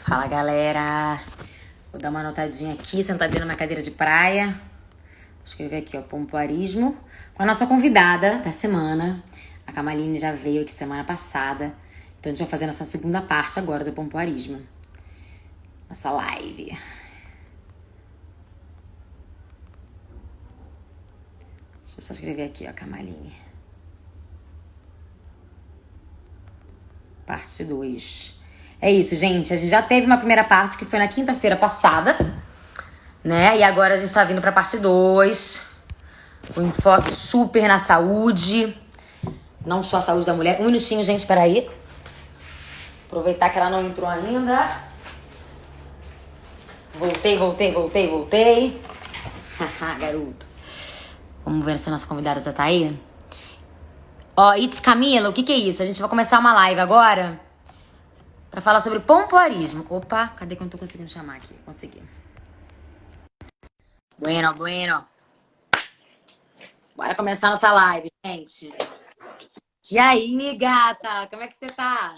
Fala, galera. Vou dar uma anotadinha aqui, sentadinha na minha cadeira de praia. Vou escrever aqui, ó, pompoarismo. Com a nossa convidada da semana. A Camaline já veio aqui semana passada. Então a gente vai fazer a nossa segunda parte agora do pompoarismo. Nossa live. Deixa eu só escrever aqui, ó, Camaline. Parte 2. É isso, gente. A gente já teve uma primeira parte que foi na quinta-feira passada, né? E agora a gente tá vindo pra parte 2. Um enfoque super na saúde. Não só a saúde da mulher. Um minutinho, gente, peraí. Aproveitar que ela não entrou ainda. Voltei. Haha, garoto. Vamos ver se a nossa convidada já tá aí. Ó, It's Camila, o que é isso? A gente vai começar uma live agora pra falar sobre pompoarismo. Opa, cadê que eu não tô conseguindo chamar aqui? Consegui. Bueno. Bora começar nossa live, gente. E aí, gata? Como é que você tá?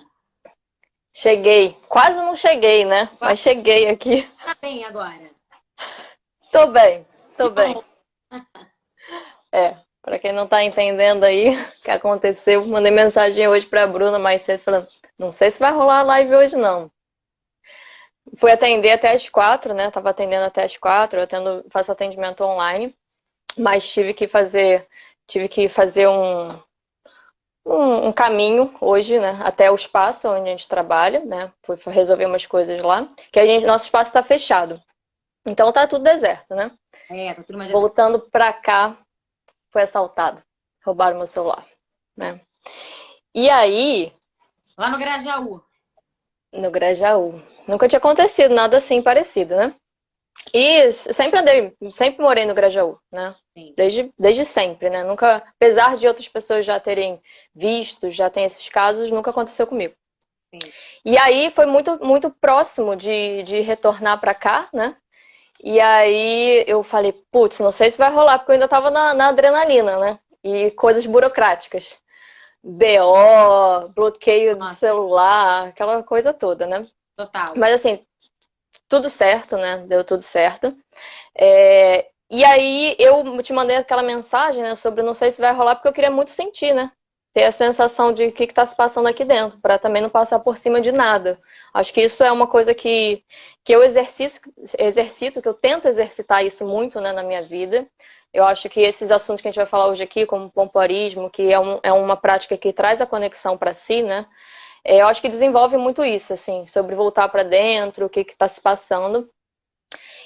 Cheguei. Quase não cheguei, né? Mas cheguei aqui. Tá bem agora? Tô bem. Que bom. Pra quem não tá entendendo aí o que aconteceu, mandei mensagem hoje pra Bruna mais cedo falando, não sei se vai rolar a live hoje não. Fui atender até as 4, né? Tava atendendo até as 4, faço atendimento online, mas tive que fazer um caminho hoje, né? Até o espaço onde a gente trabalha, né? Fui resolver umas coisas lá, que nosso espaço tá fechado. Então tá tudo deserto, né? Tá tudo mais Voltando pra cá, foi assaltado. Roubaram meu celular, né? E aí, lá no Grajaú. no Grajaú, nunca tinha acontecido nada assim parecido, né? E sempre morei no Grajaú, né? Sim. Desde sempre, né? Nunca, apesar de outras pessoas já terem visto, já tem esses casos, nunca aconteceu comigo. Sim. E aí foi muito próximo de retornar pra cá, né? E aí eu falei, putz, não sei se vai rolar, porque eu ainda tava na adrenalina, né? E coisas burocráticas. BO, bloqueio de celular, aquela coisa toda, né? Total. Mas assim, tudo certo, né? Deu tudo certo. E aí eu te mandei aquela mensagem, né, sobre não sei se vai rolar, porque eu queria muito sentir, né? Ter a sensação de o que está se passando aqui dentro, para também não passar por cima de nada. Acho que isso é uma coisa que eu exercito, que eu tento exercitar isso muito, né, na minha vida. Eu acho que esses assuntos que a gente vai falar hoje aqui, como pompoarismo, que é uma prática que traz a conexão para si, né? Eu acho que desenvolve muito isso, assim, sobre voltar para dentro, o que está se passando.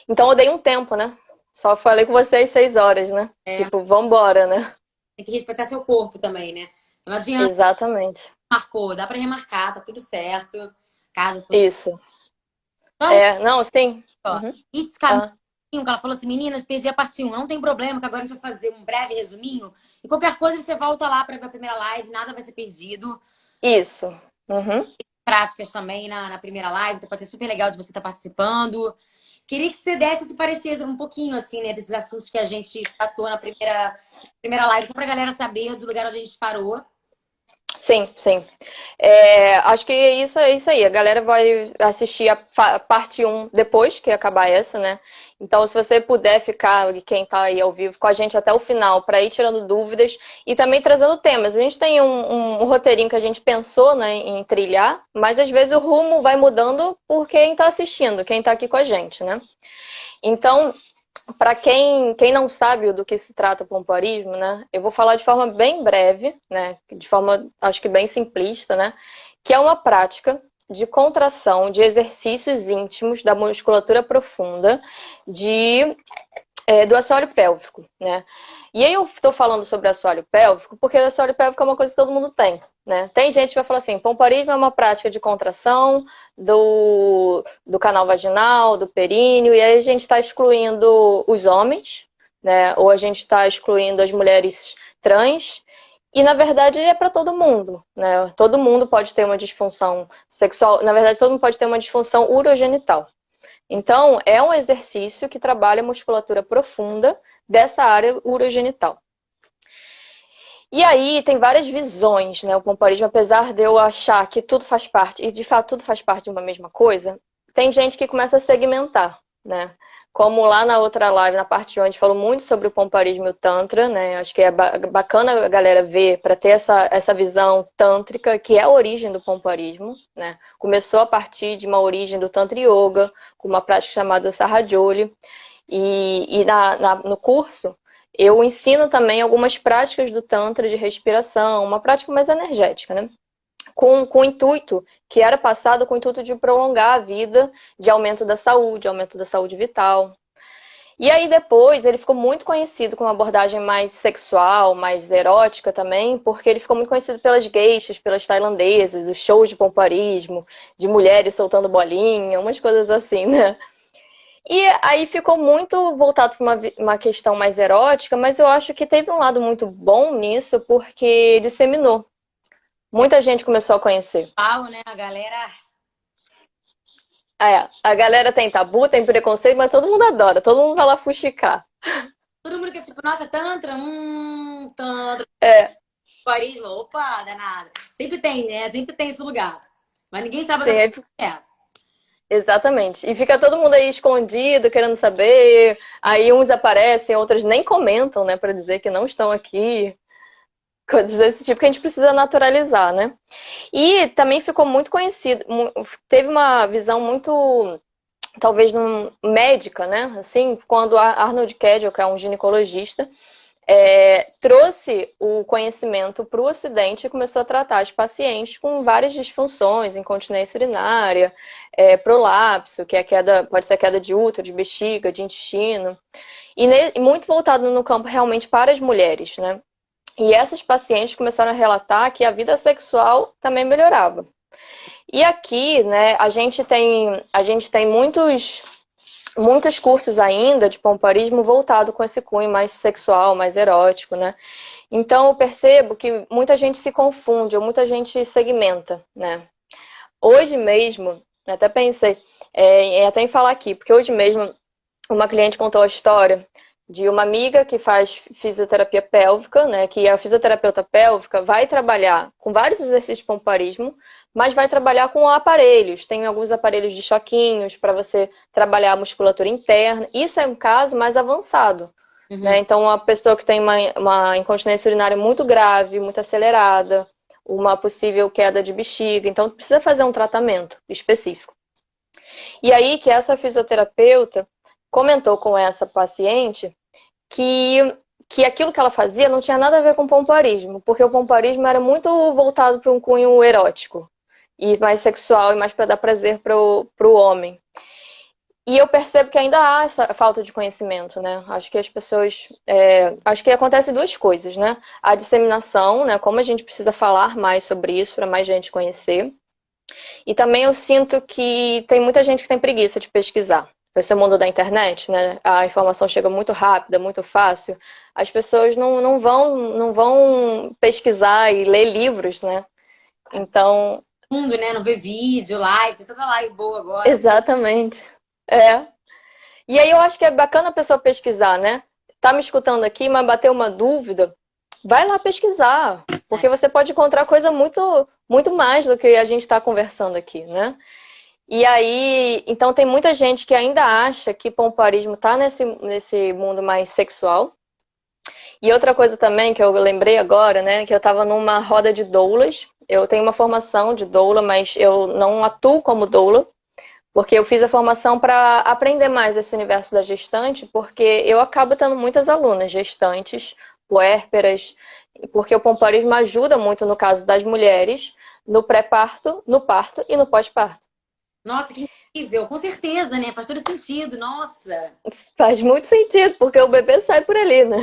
Então eu dei um tempo, né? Só falei com vocês 6 horas, né? Tipo, vambora, né? Tem que respeitar seu corpo também, né? Não adianta. Exatamente. Marcou, dá pra remarcar, tá tudo certo. Caso fosse. Isso. Só Não, sim. ó, Uhum. It's Caminho, Ah, que ela falou assim, meninas, perdi a parte 1. Não tem problema, que agora a gente vai fazer um breve resuminho. E qualquer coisa você volta lá pra ver a primeira live, nada vai ser perdido. isso. Uhum. Práticas também na primeira live, então pode ser super legal de você estar participando. Queria que você desse esse parecer um pouquinho, assim, né, desses assuntos que a gente tratou na primeira live, só pra galera saber do lugar onde a gente parou. Sim. Acho que isso é isso aí. A galera vai assistir a parte 1 depois que acabar essa, né? Então, se você puder ficar, quem tá aí ao vivo, com a gente até o final, para ir tirando dúvidas e também trazendo temas. A gente tem um roteirinho que a gente pensou, né, em trilhar, mas às vezes o rumo vai mudando por quem tá assistindo, quem tá aqui com a gente, né? Então, para quem não sabe do que se trata o pompoarismo, né, eu vou falar de forma bem breve, né, de forma acho que bem simplista, né, que é uma prática de contração de exercícios íntimos da musculatura profunda do assoalho pélvico, né? E aí eu estou falando sobre assoalho pélvico porque o assoalho pélvico é uma coisa que todo mundo tem, né? Tem gente que vai falar assim, pompoarismo é uma prática de contração do canal vaginal, do períneo, e aí a gente está excluindo os homens, né? Ou a gente está excluindo as mulheres trans, e na verdade é para todo mundo, né? Todo mundo pode ter uma disfunção sexual, na verdade todo mundo pode ter uma disfunção urogenital. Então, é um exercício que trabalha a musculatura profunda dessa área urogenital. E aí tem várias visões, né? O pompoarismo, apesar de eu achar que tudo faz parte, e de fato tudo faz parte de uma mesma coisa, tem gente que começa a segmentar, né? Como lá na outra live, na parte 1, a gente falou muito sobre o Pomparismo e o Tantra, né? Acho que é bacana a galera ver para ter essa visão tântrica, que é a origem do Pomparismo, né? Começou a partir de uma origem do Tantra Yoga, com uma prática chamada Sahajoli. E no curso, eu ensino também algumas práticas do Tantra de respiração, uma prática mais energética, né? Com o intuito, que era passado com o intuito de prolongar a vida, de aumento da saúde vital. E aí depois ele ficou muito conhecido com uma abordagem mais sexual, mais erótica também, porque ele ficou muito conhecido pelas geishas, pelas tailandesas, os shows de pomparismo, de mulheres soltando bolinha, umas coisas assim, né? E aí ficou muito voltado para uma questão mais erótica, mas eu acho que teve um lado muito bom nisso, porque disseminou. Muita gente começou a conhecer. Pau, né? A galera. A galera tem tabu, tem preconceito, mas todo mundo adora, todo mundo vai lá fuxicar. Todo mundo que tipo, nossa, Tantra, Tantra, É, parismo, opa, danada. Sempre tem, né? Sempre tem esse lugar. Mas ninguém sabe sim, exatamente o que é. exatamente. E fica todo mundo aí escondido, querendo saber. Aí uns aparecem, outros nem comentam, né, pra dizer que não estão aqui. Coisas desse tipo que a gente precisa naturalizar, né? E também ficou muito conhecido, teve uma visão muito, talvez, médica, né? Assim, quando Arnold Kedel, que é um ginecologista, trouxe o conhecimento para o Ocidente e começou a tratar os pacientes com várias disfunções, incontinência urinária, prolapso, que é queda, pode ser queda de útero, de bexiga, de intestino, e muito voltado no campo realmente para as mulheres, né? E essas pacientes começaram a relatar que a vida sexual também melhorava. E aqui, né, a gente tem muitos cursos ainda de pomparismo voltado com esse cunho mais sexual, mais erótico, né? Então eu percebo que muita gente se confunde, ou muita gente segmenta, né? Hoje mesmo, até pensei até em falar aqui, porque hoje mesmo uma cliente contou a história de uma amiga que faz fisioterapia pélvica, né? Que a fisioterapeuta pélvica vai trabalhar com vários exercícios de pomparismo, mas vai trabalhar com aparelhos. Tem alguns aparelhos de choquinhos para você trabalhar a musculatura interna. Isso é um caso mais avançado. Né? Então, uma pessoa que tem uma incontinência urinária muito grave, muito acelerada, uma possível queda de bexiga. Então, precisa fazer um tratamento específico. E aí que essa fisioterapeuta comentou com essa paciente que aquilo que ela fazia não tinha nada a ver com pomparismo, porque o pomparismo era muito voltado para um cunho erótico, e mais sexual, e mais para dar prazer para o homem. E eu percebo que ainda há essa falta de conhecimento, né? Acho que as pessoas... acho que acontece duas coisas, né? A disseminação, né? Como a gente precisa falar mais sobre isso para mais gente conhecer. E também eu sinto que tem muita gente que tem preguiça de pesquisar. Esse mundo da internet, né? A informação chega muito rápida, muito fácil. As pessoas não vão pesquisar e ler livros, né? Então... Mundo, né? Não vê vídeo, live, tem tanta live boa agora. Exatamente. E aí eu acho que é bacana a pessoa pesquisar, né? Tá me escutando aqui, mas bateu uma dúvida, vai lá pesquisar, porque você pode encontrar coisa muito, muito mais do que a gente está conversando aqui, né? E aí, então tem muita gente que ainda acha que pomparismo tá nesse mundo mais sexual. E outra coisa também que eu lembrei agora, né, que eu estava numa roda de doulas. Eu tenho uma formação de doula, mas eu não atuo como doula, porque eu fiz a formação para aprender mais esse universo da gestante, porque eu acabo tendo muitas alunas gestantes, puérperas, porque o pomparismo ajuda muito no caso das mulheres, no pré-parto, no parto e no pós-parto. Nossa, que incrível. Com certeza, né? Faz todo sentido. Nossa. Faz muito sentido, porque o bebê sai por ali, né?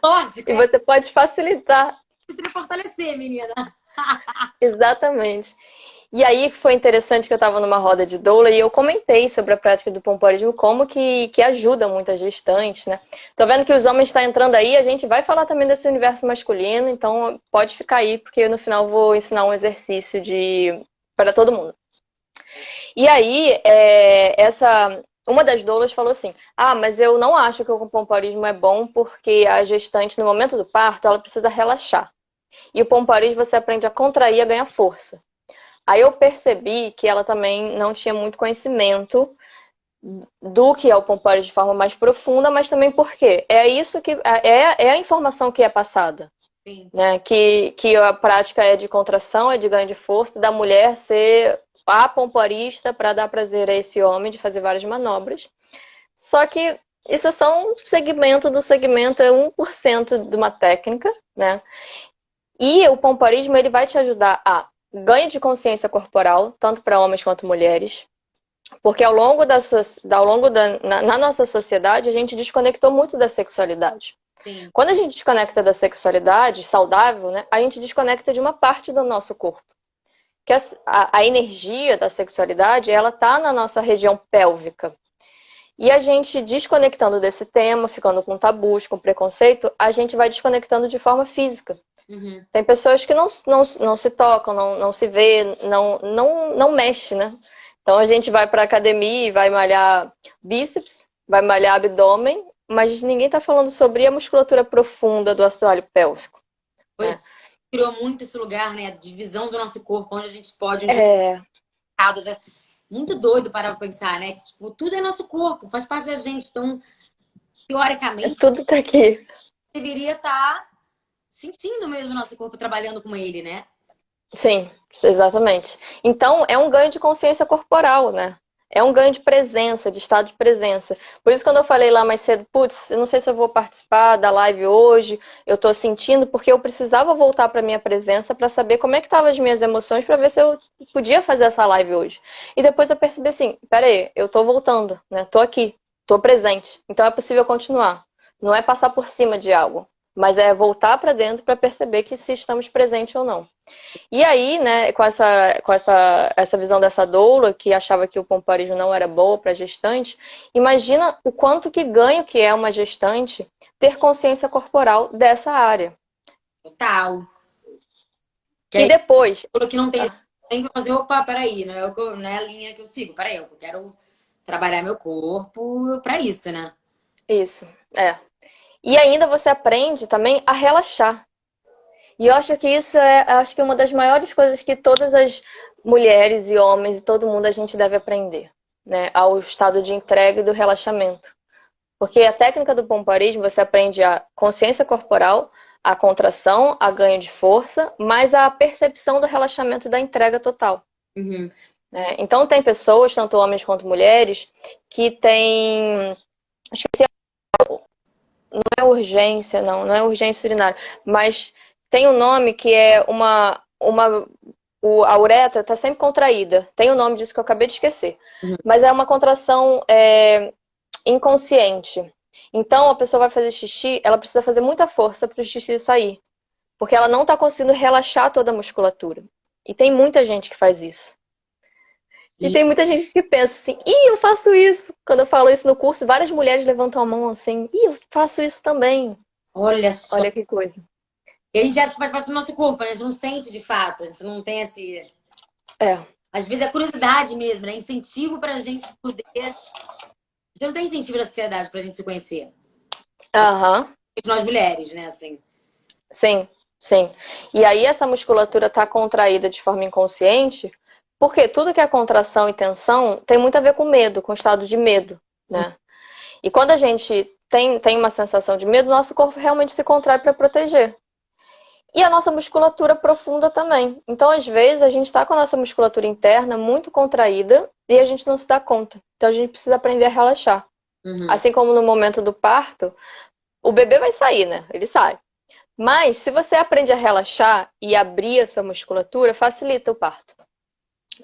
Lógico, E você pode facilitar. precisa fortalecer, menina. Exatamente. E aí foi interessante que eu estava numa roda de doula e eu comentei sobre a prática do pomparismo, como que ajuda muitas gestantes, né? Tô vendo que os homens estão entrando aí, a gente vai falar também desse universo masculino, então pode ficar aí, porque no final eu vou ensinar um exercício para todo mundo. E aí, uma das doulas falou assim, mas eu não acho que o pomparismo é bom porque a gestante, no momento do parto, ela precisa relaxar. E o pomparismo você aprende a contrair, a ganhar força. Aí eu percebi que ela também não tinha muito conhecimento do que é o Pompéi de forma mais profunda, mas também porque é isso que é a informação que é passada. Sim. Né? Que a prática é de contração, é de ganho de força, da mulher ser a pomporista para dar prazer a esse homem de fazer várias manobras. Só que isso é só um segmento do segmento, é 1% de uma técnica, né? E o pomporismo ele vai te ajudar a ganho de consciência corporal, tanto para homens quanto mulheres. Porque na nossa sociedade, a gente desconectou muito da sexualidade. Sim. Quando a gente desconecta da sexualidade saudável, né, a gente desconecta de uma parte do nosso corpo. Que a energia da sexualidade, ela tá na nossa região pélvica. E a gente desconectando desse tema, ficando com tabus, com preconceito, a gente vai desconectando de forma física. Uhum. Tem pessoas que não se tocam, não se vê, não mexe, né? Então a gente vai para academia e vai malhar bíceps, vai malhar abdômen, mas ninguém está falando sobre a musculatura profunda do assoalho pélvico. Pois Né? criou muito esse lugar, né? A divisão do nosso corpo, onde a gente pode, onde É é muito doido parar pra pensar, né? Que, tipo, tudo é nosso corpo, faz parte da gente. Então, teoricamente, tudo tá aqui. deveria estar sentindo mesmo o nosso corpo trabalhando com ele, né? Sim, exatamente. Então, é um ganho de consciência corporal, né? É um ganho de presença, de estado de presença. Por isso, quando eu falei lá mais cedo, putz, eu não sei se eu vou participar da live hoje, eu tô sentindo, porque eu precisava voltar para minha presença para saber como é que estavam as minhas emoções, para ver se eu podia fazer essa live hoje. E depois eu percebi assim, peraí, eu tô voltando, né? Tô aqui, tô presente. Então é possível continuar. Não é passar por cima de algo, mas é voltar para dentro para perceber que se estamos presentes ou não. E aí, né, com essa visão dessa doula, que achava que o pompoarismo não era boa para gestante, imagina o quanto que ganho que é uma gestante ter consciência corporal dessa área. Total. Que E aí, depois... que não tem esse tem que fazer, opa, peraí, não é, não é a linha que eu sigo. Peraí, eu quero trabalhar meu corpo pra isso, né? Isso, é. E ainda você aprende também a relaxar. E eu acho que isso acho que uma das maiores coisas que todas as mulheres e homens e todo mundo a gente deve aprender, né? Ao estado de entrega e do relaxamento. Porque a técnica do pompoarismo você aprende a consciência corporal, a contração, a ganho de força, mas a percepção do relaxamento e da entrega total. Uhum. Né? Então tem pessoas, tanto homens quanto mulheres, que têm... Acho que não é urgência, não é urgência urinária, mas tem um nome que é a uretra está sempre contraída. Tem o nome disso que eu acabei de esquecer. Uhum. Mas é uma contração inconsciente. Então a pessoa vai fazer xixi, ela precisa fazer muita força para o xixi sair. Porque ela não está conseguindo relaxar toda a musculatura. E tem muita gente que faz isso. E E tem muita gente que pensa assim, eu faço isso. Quando eu falo isso no curso, várias mulheres levantam a mão assim, eu faço isso também. olha só. Olha que coisa. E a gente acha que faz parte do nosso corpo, né? A gente não sente de fato, a gente não tem esse. É. Às vezes é curiosidade mesmo, né? Incentivo pra gente poder. A gente não tem incentivo da sociedade pra gente se conhecer. Aham. Nós mulheres, né? Assim. Sim, sim. E aí essa musculatura está contraída de forma inconsciente, porque tudo que é contração e tensão tem muito a ver com medo, com estado de medo, né? E quando a gente tem uma sensação de medo, nosso corpo realmente se contrai para proteger. E a nossa musculatura profunda também. Então, às vezes, a gente está com a nossa musculatura interna muito contraída e a gente não se dá conta. Então, a gente precisa aprender a relaxar. Uhum. Assim como no momento do parto, o bebê vai sair, né? Ele sai. Mas, se você aprende a relaxar e abrir a sua musculatura, facilita o parto.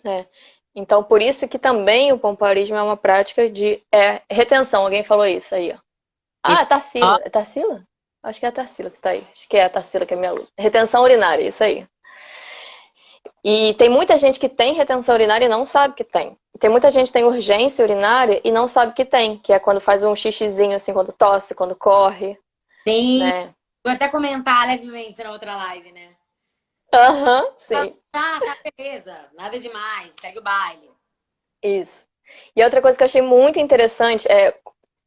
Né? Então, por isso que também o pompoarismo é uma prática de retenção. Alguém falou isso aí, ó. Ah, é Tarsila. É Tarsila? Acho que é a Tarsila que tá aí. Acho que é a Tarsila que é minha aluna. Retenção urinária, isso aí. E tem muita gente que tem retenção urinária e não sabe que tem. Tem muita gente que tem urgência urinária e não sabe que tem. Que é quando faz um xixizinho, assim, quando tosse, quando corre. Sim. Né? Vou até comentar levemente na outra live, né? Aham, sim. Tá, beleza. Nada demais. Segue o baile. Isso. E outra coisa que eu achei muito interessante é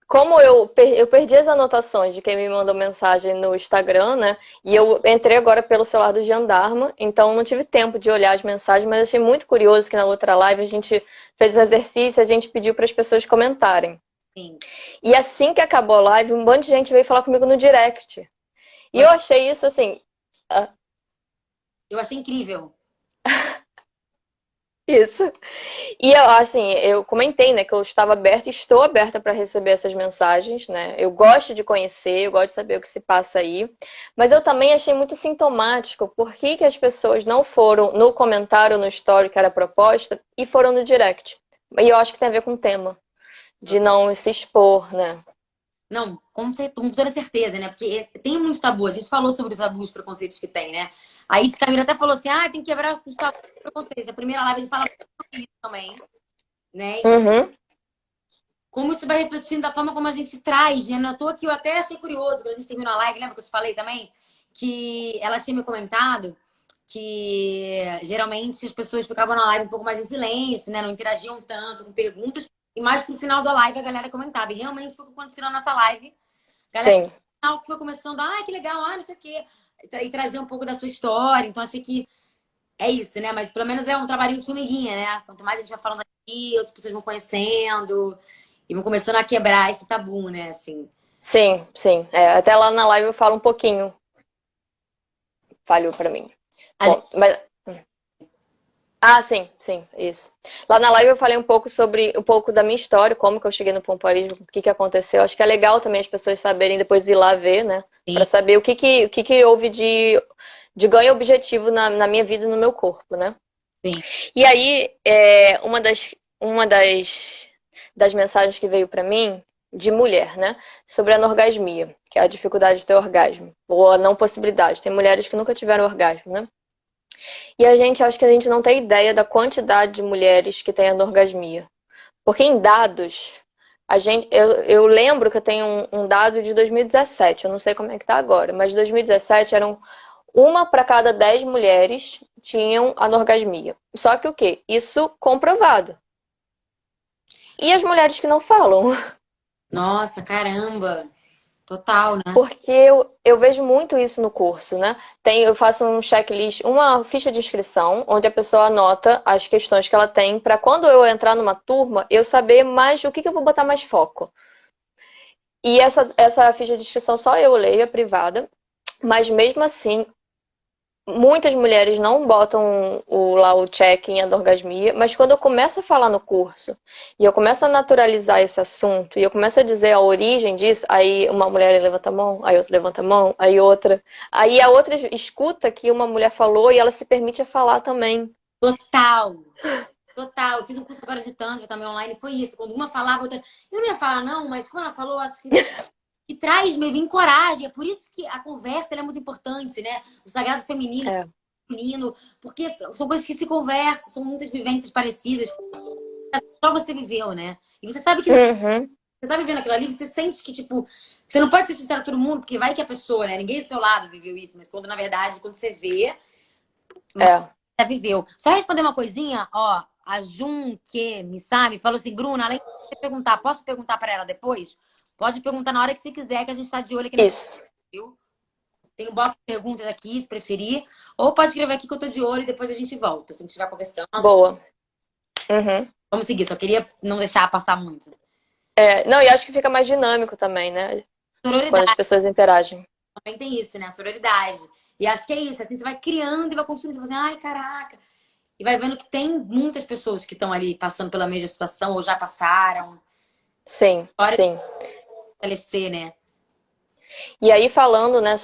como eu perdi as anotações de quem me mandou mensagem no Instagram, né? E eu entrei agora pelo celular do Jandarma, então não tive tempo de olhar as mensagens, mas achei muito curioso que na outra live a gente fez um exercício, a gente pediu para as pessoas comentarem. Sim. E assim que acabou a live, um monte de gente veio falar comigo no direct. E eu achei isso assim. Eu achei incrível. Isso. E eu, assim, eu comentei, né, que eu estava aberta e estou aberta para receber essas mensagens, né? Eu gosto de conhecer, eu gosto de saber o que se passa aí. Mas eu também achei muito sintomático por que as pessoas não foram no comentário, no story que era proposta, e foram no direct. E eu acho que tem a ver com o tema, de não se expor, né? Não, com toda certeza, né? Porque tem muitos tabus. A gente falou sobre os tabus, preconceitos que tem, né? A Itis Camila até falou assim: tem que quebrar os tabus e preconceitos. Na primeira live a gente fala sobre isso também, né? Uhum. Como isso vai refletindo da forma como a gente traz, né? Não é à toa que eu até achei curioso quando a gente terminou a live, lembra que eu te falei também? Que ela tinha me comentado que geralmente as pessoas ficavam na live um pouco mais em silêncio, né? Não interagiam tanto com perguntas. E mais pro final da live a galera comentava. E realmente foi o que aconteceu na nossa live. A galera Sim. que foi começando, que legal, não sei o quê. E trazer um pouco da sua história. Então achei que é isso, né? Mas pelo menos é um trabalhinho de formiguinha, né? Quanto mais a gente vai falando aqui, outras pessoas vão conhecendo e vão começando a quebrar esse tabu, né? Assim. Sim, sim. É, até lá na live eu falo um pouquinho. Falhou pra mim. A gente... Bom, mas... sim, sim, isso. Lá na live eu falei um pouco da minha história, como que eu cheguei no pompoarismo, o que que aconteceu. Acho que é legal também as pessoas saberem depois ir lá ver, né? Pra saber o que houve de ganho objetivo na minha vida e no meu corpo, né? Sim. E aí, uma das mensagens que veio pra mim, de mulher, né? Sobre a anorgasmia, que é a dificuldade de ter orgasmo, ou a não possibilidade. Tem mulheres que nunca tiveram orgasmo, né? E acho que a gente não tem ideia da quantidade de mulheres que têm anorgasmia. Porque em dados, eu lembro que eu tenho um dado de 2017, eu não sei como é que tá agora, mas 2017 eram uma para cada 10 mulheres tinham anorgasmia. Só que o quê? Isso comprovado. E as mulheres que não falam? Nossa, caramba. Total, né? Porque eu vejo muito isso no curso, né? Eu faço um checklist, uma ficha de inscrição, onde a pessoa anota as questões que ela tem, para quando eu entrar numa turma, eu saber mais o que eu vou botar mais foco. E essa ficha de inscrição só eu leio, é privada, mas mesmo assim, muitas mulheres não botam lá o check em anorgasmia, mas quando eu começo a falar no curso e eu começo a naturalizar esse assunto e eu começo a dizer a origem disso, aí uma mulher levanta a mão, aí outra levanta a mão, aí a outra escuta que uma mulher falou e ela se permite a falar também. Total. Total. Eu fiz um curso agora de Tantra também online. Foi isso. Quando uma falava, outra. Eu não ia falar, não, mas quando ela falou, acho que traz, me encoraja. É por isso que a conversa ela é muito importante, né? O sagrado feminino, É. o feminino, porque são coisas que se conversam, são muitas vivências parecidas. Só você viveu, né? E você sabe que Uhum. você tá vivendo aquilo ali, você sente que, tipo, você não pode ser sincero com todo mundo, porque vai que a pessoa, né? Ninguém do seu lado viveu isso, mas quando, na verdade, quando você vê, É. já viveu. Só responder uma coisinha, ó, a Jun, que me sabe, falou assim, Bruna, além de você perguntar, posso perguntar para ela depois? Pode perguntar na hora que você quiser, que a gente tá de olho aqui na Isso. viu? Tem um box de perguntas aqui, se preferir. Ou pode escrever aqui que eu tô de olho e depois a gente volta. Se a gente estiver conversando. Boa. Uhum. Vamos seguir, só queria não deixar passar muito. Não, e acho que fica mais dinâmico também, né? Quando as Sororidade, pessoas interagem. também tem isso, né? Sororidade. E acho que é isso, assim, você vai criando e vai construindo, você vai assim, ai, caraca. E vai vendo que tem muitas pessoas que estão ali passando pela mesma situação ou já passaram. Sim, Hora de sim. fortalecer, né? E aí falando, né,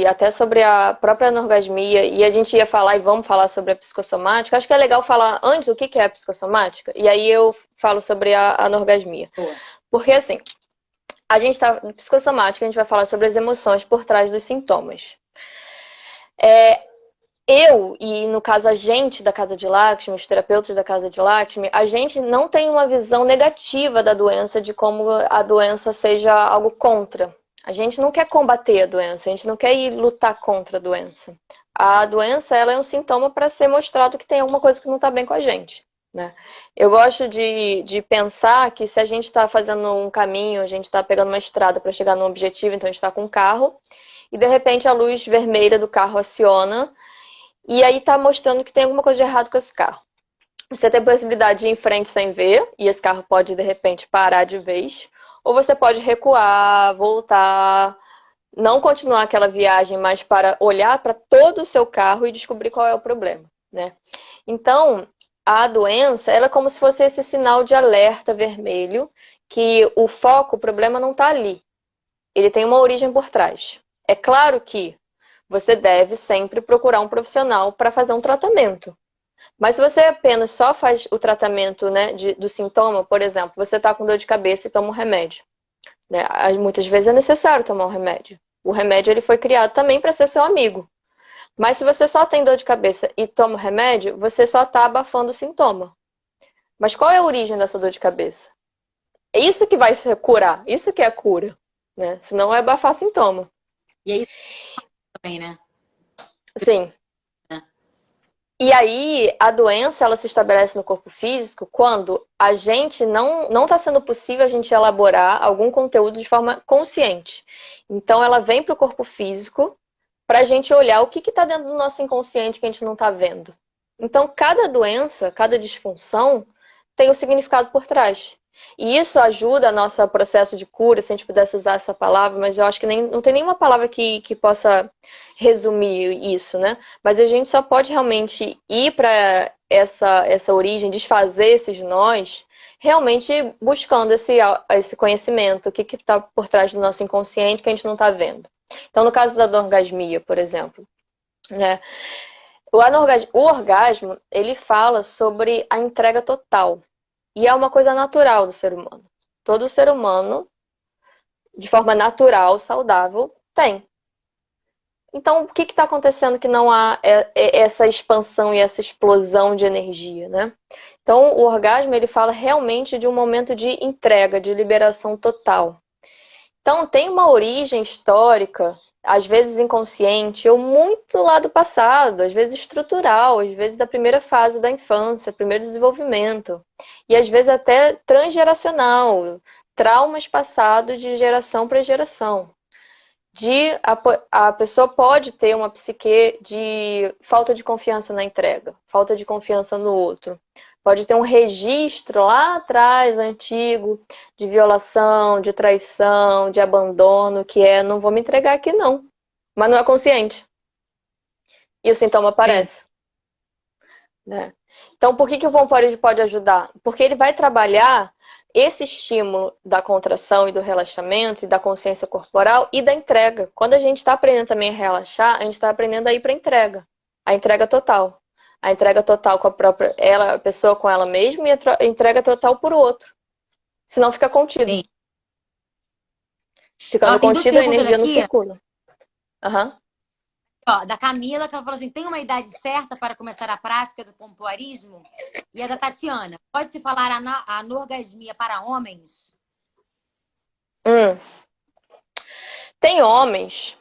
até sobre a própria anorgasmia, e a gente ia falar e vamos falar sobre a psicossomática, acho que é legal falar antes o que é a psicossomática, e aí eu falo sobre a anorgasmia. Boa. Porque assim, a gente tá psicossomática, a gente vai falar sobre as emoções por trás dos sintomas. E no caso a gente da Casa de Lakshmi, os terapeutas da Casa de Lakshmi, a gente não tem uma visão negativa da doença, de como a doença seja algo contra. A gente não quer combater a doença, a gente não quer ir lutar contra a doença. A doença ela é um sintoma para ser mostrado que tem alguma coisa que não está bem com a gente. né? Eu gosto de pensar que se a gente está fazendo um caminho, a gente está pegando uma estrada para chegar num objetivo, então a gente está com um carro, e de repente a luz vermelha do carro aciona, e aí está mostrando que tem alguma coisa de errado com esse carro. Você tem a possibilidade de ir em frente sem ver, e esse carro pode de repente parar de vez, ou você pode recuar, voltar, não continuar aquela viagem, mas para olhar para todo o seu carro e descobrir qual é o problema, né? Então, a doença, ela é como se fosse esse sinal de alerta vermelho, que o foco, o problema não está ali. Ele tem uma origem por trás. É claro que você deve sempre procurar um profissional para fazer um tratamento. Mas se você apenas só faz o tratamento, né, do sintoma, por exemplo, você está com dor de cabeça e toma um remédio, né? Muitas vezes é necessário tomar um remédio. O remédio ele foi criado também para ser seu amigo. Mas se você só tem dor de cabeça e toma o remédio, você só está abafando o sintoma. Mas qual é a origem dessa dor de cabeça? É isso que vai curar, isso que é a cura, né? Senão é abafar sintoma. E é isso também, né? Sim. E aí, a doença, ela se estabelece no corpo físico quando a gente não está sendo possível a gente elaborar algum conteúdo de forma consciente. Então, ela vem para o corpo físico para a gente olhar o que está dentro do nosso inconsciente que a gente não está vendo. Então, cada doença, cada disfunção tem um significado por trás. E isso ajuda o nosso processo de cura, se a gente pudesse usar essa palavra, mas eu acho que não tem nenhuma palavra que possa resumir isso, né? Mas a gente só pode realmente ir para essa origem, desfazer esses nós, realmente buscando esse conhecimento, o que está por trás do nosso inconsciente que a gente não está vendo. Então, no caso da anorgasmia, por exemplo, né? O orgasmo, ele fala sobre a entrega total. E é uma coisa natural do ser humano. Todo ser humano, de forma natural, saudável, tem. Então, o que está acontecendo que não há essa expansão e essa explosão de energia, né? Então, o orgasmo, ele fala realmente de um momento de entrega, de liberação total. Então, tem uma origem histórica, às vezes inconsciente, ou muito lá do passado, às vezes estrutural, às vezes da primeira fase da infância, primeiro desenvolvimento, e às vezes até transgeracional, traumas passados de geração para geração. A pessoa pode ter uma psique de falta de confiança na entrega, falta de confiança no outro. Pode ter um registro lá atrás, antigo, de violação, de traição, de abandono, que é não vou me entregar aqui não. Mas não é consciente. E o sintoma aparece. Né? Então, por que o Vomporid pode ajudar? Porque ele vai trabalhar esse estímulo da contração e do relaxamento e da consciência corporal e da entrega. Quando a gente está aprendendo também a relaxar, a gente está aprendendo a ir para a entrega total. A entrega total com a própria a pessoa com ela mesma e a entrega total por outro. Senão fica contido. Sim. Ficando contido, a energia não aqui. circula. Uhum. Ó, da Camila, que ela falou assim: tem uma idade certa para começar a prática do pompoarismo? E a da Tatiana: pode-se falar anorgasmia para homens? Tem homens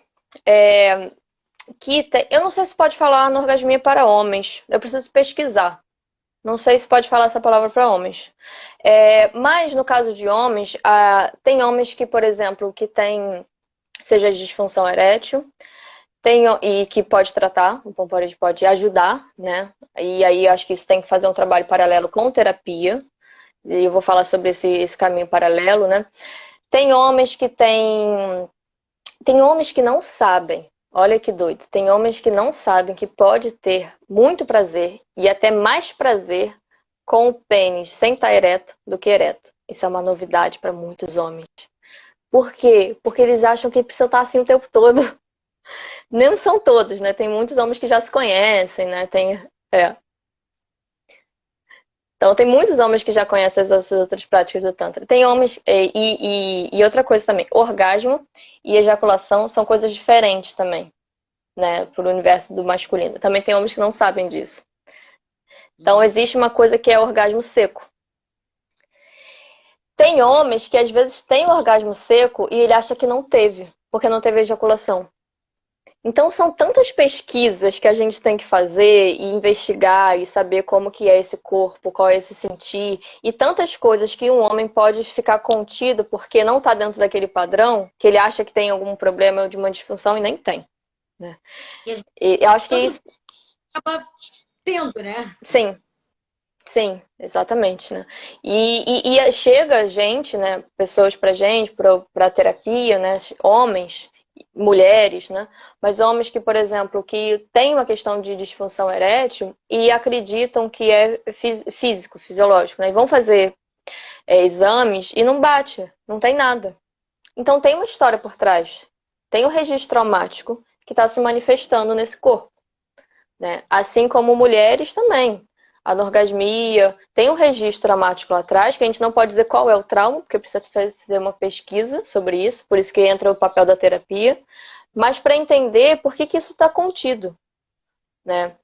que tem... Eu não sei se pode falar anorgasmia para homens. Eu preciso pesquisar. Não sei se pode falar essa palavra para homens. Mas no caso de homens, tem homens que, por exemplo, que tem seja disfunção erétil, e que pode tratar, o Pomporid pode ajudar, né? E aí acho que isso tem que fazer um trabalho paralelo com terapia. E eu vou falar sobre esse caminho paralelo, né? Tem homens que tem homens que não sabem. Olha que doido. Tem homens que não sabem que pode ter muito prazer e até mais prazer com o pênis sem estar ereto do que ereto. Isso é uma novidade para muitos homens. Por quê? Porque eles acham que precisa estar assim o tempo todo. Não são todos, né? Tem muitos homens que já se conhecem, né? Então, tem muitos homens que já conhecem as outras práticas do Tantra. Tem homens... E outra coisa também. Orgasmo e ejaculação são coisas diferentes também, né? Para o universo do masculino. Também tem homens que não sabem disso. Então, existe uma coisa que é orgasmo seco. Tem homens que às vezes têm orgasmo seco e ele acha que não teve, porque não teve ejaculação. Então são tantas pesquisas que a gente tem que fazer e investigar e saber como que é esse corpo, qual é esse sentir, e tantas coisas que um homem pode ficar contido porque não está dentro daquele padrão, que ele acha que tem algum problema de uma disfunção e nem tem, né? E às vezes, E eu acho que tanto isso, acaba tendo, né? sim, sim, exatamente, né? E chega gente, né? Pessoas pra gente, pra terapia, né? Homens, mulheres, né? Mas homens que, por exemplo, que têm uma questão de disfunção erétil e acreditam que é físico, fisiológico, né? E vão fazer exames e não bate, não tem nada. Então tem uma história por trás. Tem um registro traumático que está se manifestando nesse corpo, né? Assim como mulheres também. A anorgasmia tem um registro traumático lá atrás, que a gente não pode dizer qual é o trauma, porque precisa fazer uma pesquisa sobre isso, por isso que entra o papel da terapia, mas para entender por que, que isso está contido, né?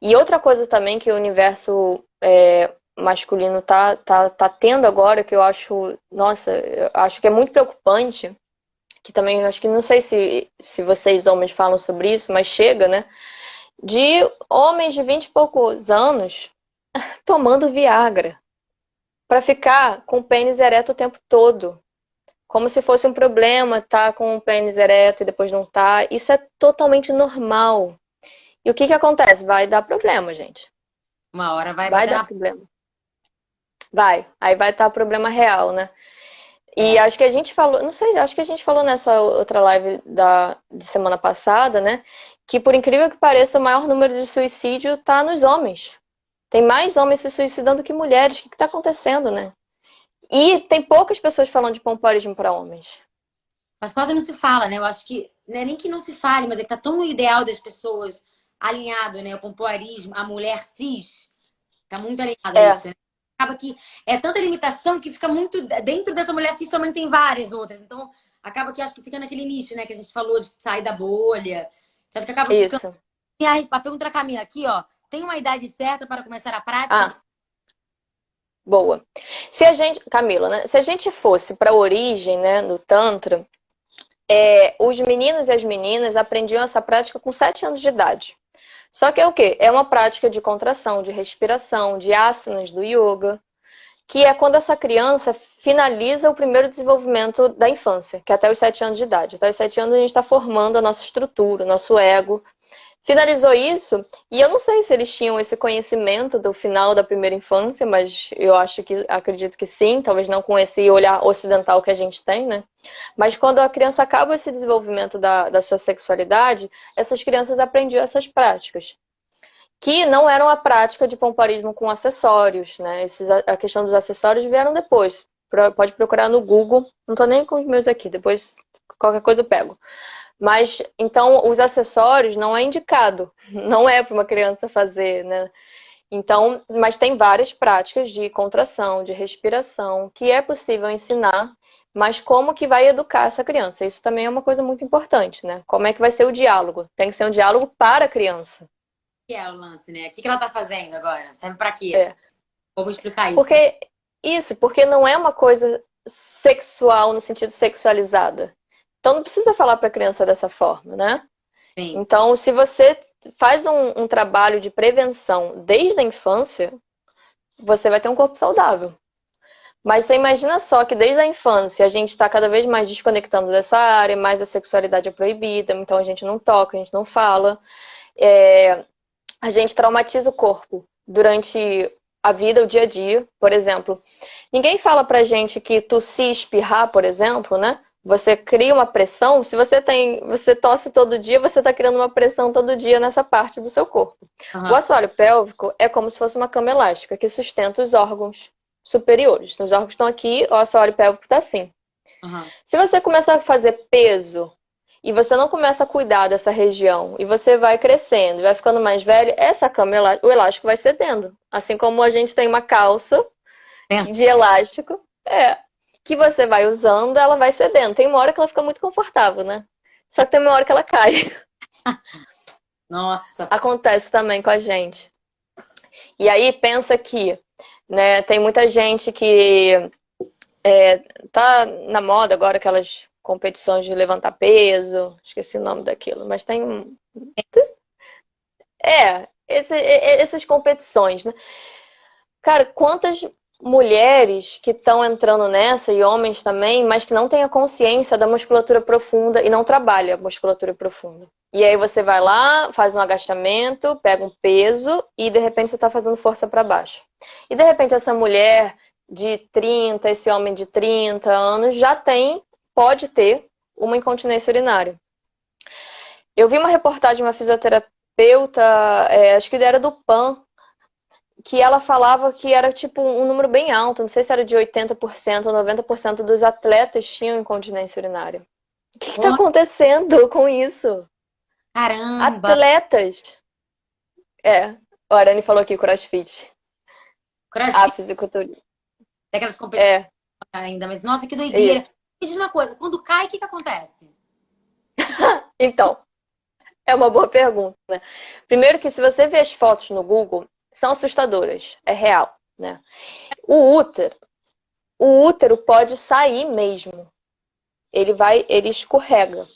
E outra coisa também que o universo masculino tá tendo agora, que eu acho, nossa, eu acho que é muito preocupante, que também acho que não sei se vocês homens falam sobre isso, mas chega, né? De homens de 20 e poucos anos tomando Viagra para ficar com o pênis ereto o tempo todo. Como se fosse um problema tá com o pênis ereto e depois não tá. Isso é totalmente normal. E o que que acontece? Vai dar problema, gente. Uma hora vai Vai bater dar na. problema. Vai. Aí vai estar problema real, né? E É. acho que a gente falou, não sei, acho que a gente falou nessa outra live de semana passada, né? Que por incrível que pareça, o maior número de suicídio tá nos homens. Tem mais homens se suicidando que mulheres. O que está acontecendo, né? E tem poucas pessoas falando de pompoarismo para homens. Mas quase não se fala, né? Eu acho que não é nem que não se fale, mas é que tá tão no ideal das pessoas alinhado, né? O pompoarismo, a mulher cis, tá muito alinhado a É, isso, né? Acaba que é tanta limitação que fica muito. Dentro dessa mulher cis também tem várias outras. Então, acaba que acho que fica naquele nicho, né? Que a gente falou de sair da bolha. Acho que acaba ficando. isso. E aí, a pergunta da Camila aqui, ó. Tem uma idade certa para começar a prática? Ah, boa. Se a gente, Camila, né? Se a gente fosse para a origem, né, no Tantra, os meninos e as meninas aprendiam essa prática com 7 anos de idade. Só que é o quê? É uma prática de contração, de respiração, de asanas do yoga, que é quando essa criança finaliza o primeiro desenvolvimento da infância, que é até os 7 anos de idade. Até os 7 anos a gente está formando a nossa estrutura, o nosso ego. Finalizou isso, e eu não sei se eles tinham esse conhecimento do final da primeira infância, mas eu acredito que sim, talvez não com esse olhar ocidental que a gente tem, né? Mas quando a criança acaba esse desenvolvimento da sua sexualidade, essas crianças aprendiam essas práticas. Que não eram a prática de pompoarismo com acessórios, né? A questão dos acessórios vieram depois. Pode procurar no Google, não tô nem com os meus aqui, depois qualquer coisa eu pego. Mas, então, os acessórios não é indicado, não é para uma criança fazer, né? Então, mas tem várias práticas de contração, de respiração, que é possível ensinar, mas como que vai educar essa criança? Isso também é uma coisa muito importante, né? Como é que vai ser o diálogo? Tem que ser um diálogo para a criança. Que é o lance, né? O que ela tá fazendo agora? Serve pra quê? É. Como explicar isso? Porque não é uma coisa sexual no sentido sexualizada. Então não precisa falar para a criança dessa forma, né? Sim. Então, se você faz um trabalho de prevenção desde a infância, você vai ter um corpo saudável. Mas você imagina só que desde a infância a gente está cada vez mais desconectando dessa área, mais a sexualidade é proibida, então a gente não toca, a gente não fala. A gente traumatiza o corpo durante a vida, o dia a dia. Por exemplo, ninguém fala pra gente que tossir e espirrar, por exemplo, né? Você cria uma pressão. Se você tosse todo dia, você está criando uma pressão todo dia nessa parte do seu corpo. O Aham. assoalho pélvico é como se fosse uma cama elástica que sustenta os órgãos superiores. Os órgãos estão aqui, o assoalho pélvico está assim. Aham. Se você começar a fazer peso e você não começa a cuidar dessa região e você vai crescendo, vai ficando mais velho, essa cama, o elástico vai cedendo. Assim como a gente tem uma calça Pensa. de elástico, que você vai usando, ela vai cedendo. Tem uma hora que ela fica muito confortável, né? Só que tem uma hora que ela cai. Nossa. Acontece também com a gente. E aí pensa que, né, tem muita gente que tá na moda agora aquelas competições de levantar peso, esqueci o nome daquilo, mas tem um... essas competições, né? Cara, quantas mulheres que estão entrando nessa, e homens também, mas que não têm a consciência da musculatura profunda e não trabalha a musculatura profunda. E aí você vai lá, faz um agachamento, pega um peso e de repente você está fazendo força para baixo. E de repente essa mulher de 30, esse homem de 30 anos pode ter uma incontinência urinária. Eu vi uma reportagem de uma fisioterapeuta, acho que era do PAN, que ela falava que era tipo um número bem alto, não sei se era de 80% ou 90% dos atletas tinham incontinência urinária. O que está acontecendo com isso? Caramba! Atletas! O Arane falou aqui, CrossFit. CrossFit, Fisiculturismo. tem aquelas competições É, ainda, mas nossa, que doideira. isso. Me diz uma coisa, quando cai, o que que acontece? Então, é uma boa pergunta, né? Primeiro que se você ver as fotos no Google, são assustadoras, é real, né? O útero pode sair mesmo. Ele escorrega.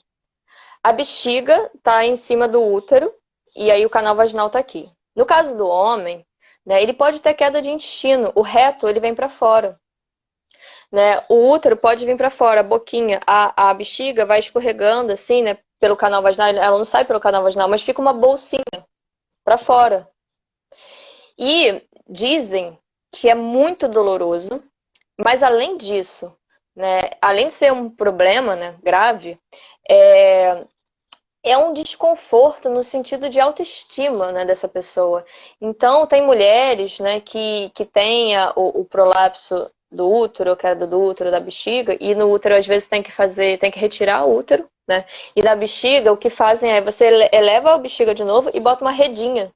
A bexiga tá em cima do útero e aí o canal vaginal tá aqui. No caso do homem, né, ele pode ter queda de intestino. O reto, ele vem para fora. Né? O útero pode vir para fora, a boquinha, a bexiga vai escorregando assim, né, pelo canal vaginal. Ela não sai pelo canal vaginal, mas fica uma bolsinha para fora. E dizem que é muito doloroso, mas além disso, né, além de ser um problema, né, grave, é um desconforto no sentido de autoestima, né, dessa pessoa. Então, tem mulheres, né, que têm o prolapso do útero, queda do útero, da bexiga, e no útero às vezes tem que retirar o útero, né? E na bexiga o que fazem é você eleva a bexiga de novo e bota uma redinha.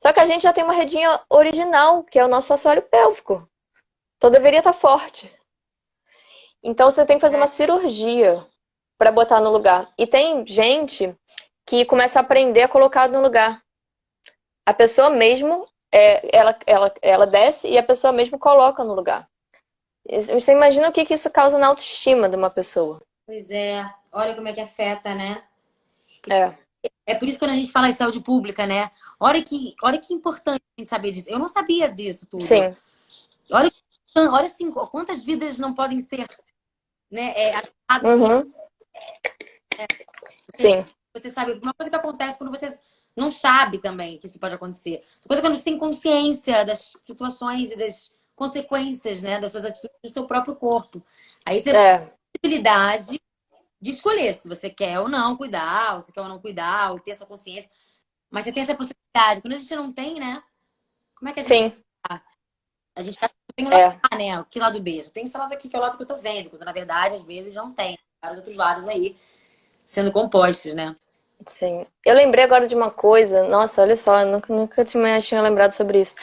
Só que a gente já tem uma redinha original, que é o nosso assoalho pélvico. Então deveria estar forte. Então você tem que fazer uma cirurgia para botar no lugar. E tem gente que começa a aprender a colocar no lugar. A pessoa mesmo, ela desce e a pessoa mesmo coloca no lugar. Você imagina o que isso causa na autoestima de uma pessoa. Pois é, olha como é que afeta, né? É, É por isso que quando a gente fala em saúde pública, né? Olha que importante a gente saber disso. Eu não sabia disso tudo. sim, Olha assim, quantas vidas não podem ser, né, afetadas. uhum, Você, sim, você sabe, uma coisa que acontece quando você não sabe também que isso pode acontecer. Outra coisa é quando você tem consciência das situações e das consequências, né, das suas atitudes do seu próprio corpo. Aí você tem é, a possibilidade de escolher se você quer ou não cuidar, ou se quer ou não cuidar, ou ter essa consciência. Mas você tem essa possibilidade. Quando a gente não tem, né? Como é que a gente sim, vai? A gente tem o lado é, A, né? Que lado B? Tem esse lado aqui, que é o lado que eu tô vendo. Quando, na verdade, às vezes não tem. Vários outros lados aí sendo compostos, né? sim. Eu lembrei agora de uma coisa, nossa, olha só, eu nunca tinha lembrado sobre isso.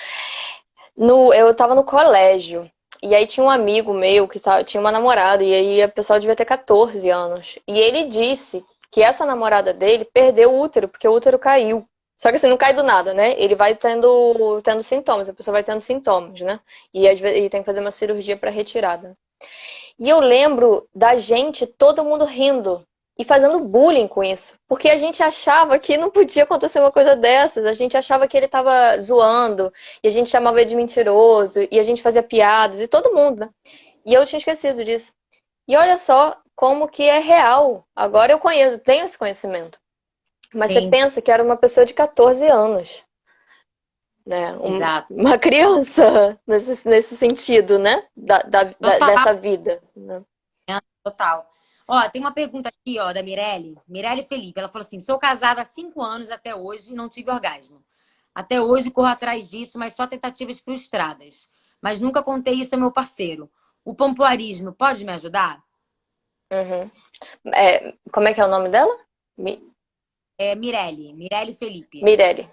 Eu tava no colégio, e aí tinha um amigo meu que tinha uma namorada, e aí a pessoa devia ter 14 anos. E ele disse que essa namorada dele perdeu o útero, porque o útero caiu. Só que assim, não cai do nada, né? Ele vai tendo sintomas, a pessoa vai tendo sintomas, né? E às vezes ele tem que fazer uma cirurgia para retirada. E eu lembro da gente, todo mundo rindo e fazendo bullying com isso. Porque a gente achava que não podia acontecer uma coisa dessas. A gente achava que ele tava zoando. E a gente chamava ele de mentiroso. E a gente fazia piadas. E todo mundo, né? E eu tinha esquecido disso. E olha só como que é real. Agora eu tenho esse conhecimento. Mas você Sim, pensa que era uma pessoa de 14 anos. Né? exato. Uma criança nesse sentido, né? Total, Dessa vida. Né? total. Ó, tem uma pergunta aqui, ó, da Mirelle Felipe. Ela falou assim: sou casada há 5 anos até hoje e não tive orgasmo. Até hoje corro atrás disso, mas só tentativas frustradas. Mas nunca contei isso ao meu parceiro. O pompoarismo pode me ajudar? Uhum. Como é que é o nome dela? É Mirelle Felipe. Mirelle.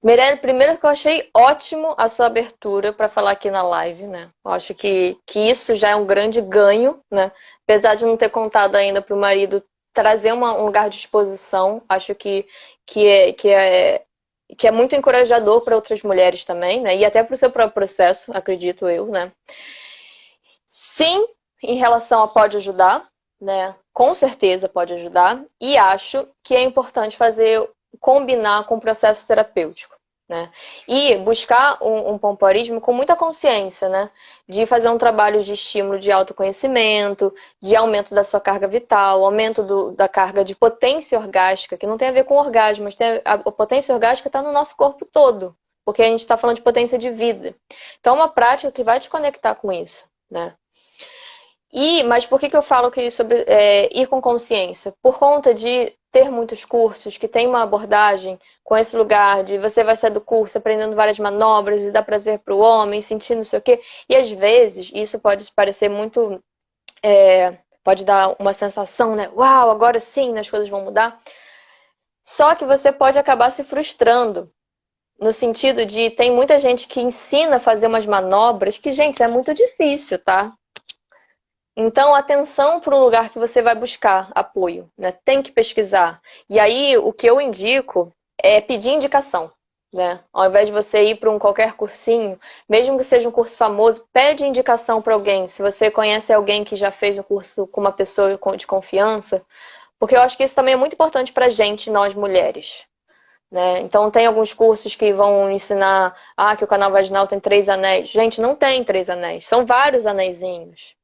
Mirelle, primeiro que eu achei ótimo a sua abertura para falar aqui na live, né? Eu acho que isso já é um grande ganho, né? Apesar de não ter contado ainda para o marido trazer um lugar de exposição, acho que é muito encorajador para outras mulheres também, né? E até para o seu próprio processo, acredito eu, né? Sim, em relação a pode ajudar, né? Com certeza pode ajudar. E acho que é importante combinar com o processo terapêutico, né? E buscar um pompoarismo com muita consciência, né? De fazer um trabalho de estímulo de autoconhecimento, de aumento da sua carga vital, aumento da carga de potência orgástica, que não tem a ver com orgasmo, mas a potência orgástica está no nosso corpo todo, porque a gente está falando de potência de vida. Então, é uma prática que vai te conectar com isso, né? Mas por que eu falo que sobre ir com consciência? Por conta de ter muitos cursos que tem uma abordagem com esse lugar de você vai sair do curso aprendendo várias manobras e dá prazer para o homem, sentindo não sei o quê. E às vezes isso pode parecer muito... pode dar uma sensação, né? Uau, agora sim, as coisas vão mudar. Só que você pode acabar se frustrando. No sentido de, tem muita gente que ensina a fazer umas manobras que, gente, é muito difícil, tá? Então, atenção para o lugar que você vai buscar apoio, né? Tem que pesquisar. E aí, o que eu indico é pedir indicação, né? Ao invés de você ir para qualquer cursinho, mesmo que seja um curso famoso, pede indicação para alguém. Se você conhece alguém que já fez um curso com uma pessoa de confiança, porque eu acho que isso também é muito importante para a gente, nós mulheres, né? Então, tem alguns cursos que vão ensinar que o canal vaginal tem 3 anéis. Gente, não tem 3 anéis, são vários anéisinhos.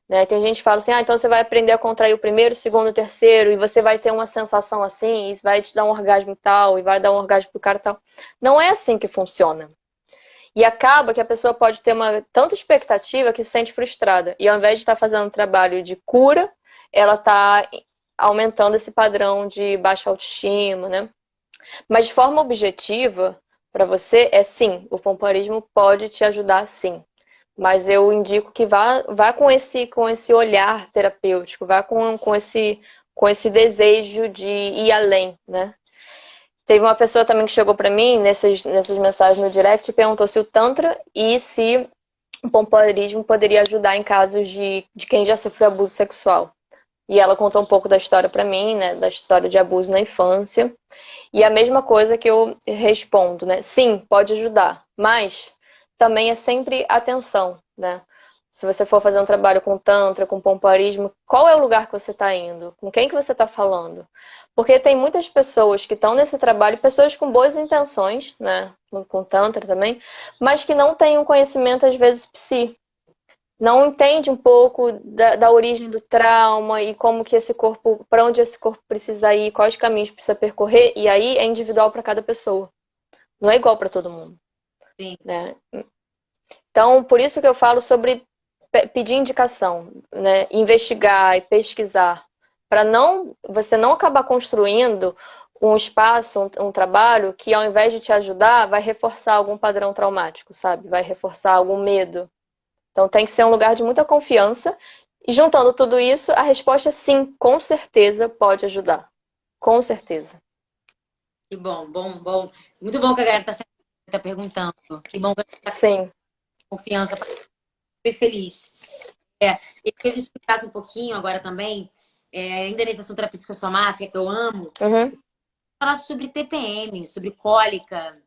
Né? Tem gente que fala assim, então você vai aprender a contrair o primeiro, o segundo, o terceiro, e você vai ter uma sensação assim, e vai te dar um orgasmo tal, e vai dar um orgasmo pro cara tal. Não é assim que funciona. E acaba que a pessoa pode ter tanta expectativa que se sente frustrada. E ao invés de estar fazendo um trabalho de cura, ela está aumentando esse padrão de baixa autoestima, né? Mas de forma objetiva, para você, sim, o pompoarismo pode te ajudar sim. Mas eu indico que vá com esse olhar terapêutico, vá com esse desejo de ir além, né? Teve uma pessoa também que chegou para mim nessas mensagens no direct e perguntou se o Tantra e se o pompoarismo poderia ajudar em casos de quem já sofreu abuso sexual. E ela contou um pouco da história para mim, né? Da história de abuso na infância. E a mesma coisa que eu respondo, né? Sim, pode ajudar, mas também é sempre atenção, né? Se você for fazer um trabalho com tantra, com pompoarismo, qual é o lugar que você está indo? Com quem que você está falando? Porque tem muitas pessoas que estão nesse trabalho, pessoas com boas intenções, né? Com tantra também, mas que não têm um conhecimento, às vezes, não entende um pouco da origem do trauma e como que esse corpo, para onde esse corpo precisa ir, quais caminhos precisa percorrer, e aí é individual para cada pessoa. Não é igual para todo mundo. Sim. Né? Então, por isso que eu falo sobre pedir indicação, né? Investigar e pesquisar, para você não acabar construindo um espaço, um trabalho que ao invés de te ajudar, vai reforçar algum padrão traumático, sabe? Vai reforçar algum medo. Então tem que ser um lugar de muita confiança. E juntando tudo isso, a resposta é sim, com certeza pode ajudar. Com certeza. Que bom, bom, bom. Muito bom que a galera tá perguntando. Que bom que tá com Sim. confiança para super feliz. E que a gente traz um pouquinho agora também, ainda nesse assunto da psicossomática que eu amo, Uhum. falar sobre TPM, sobre cólica.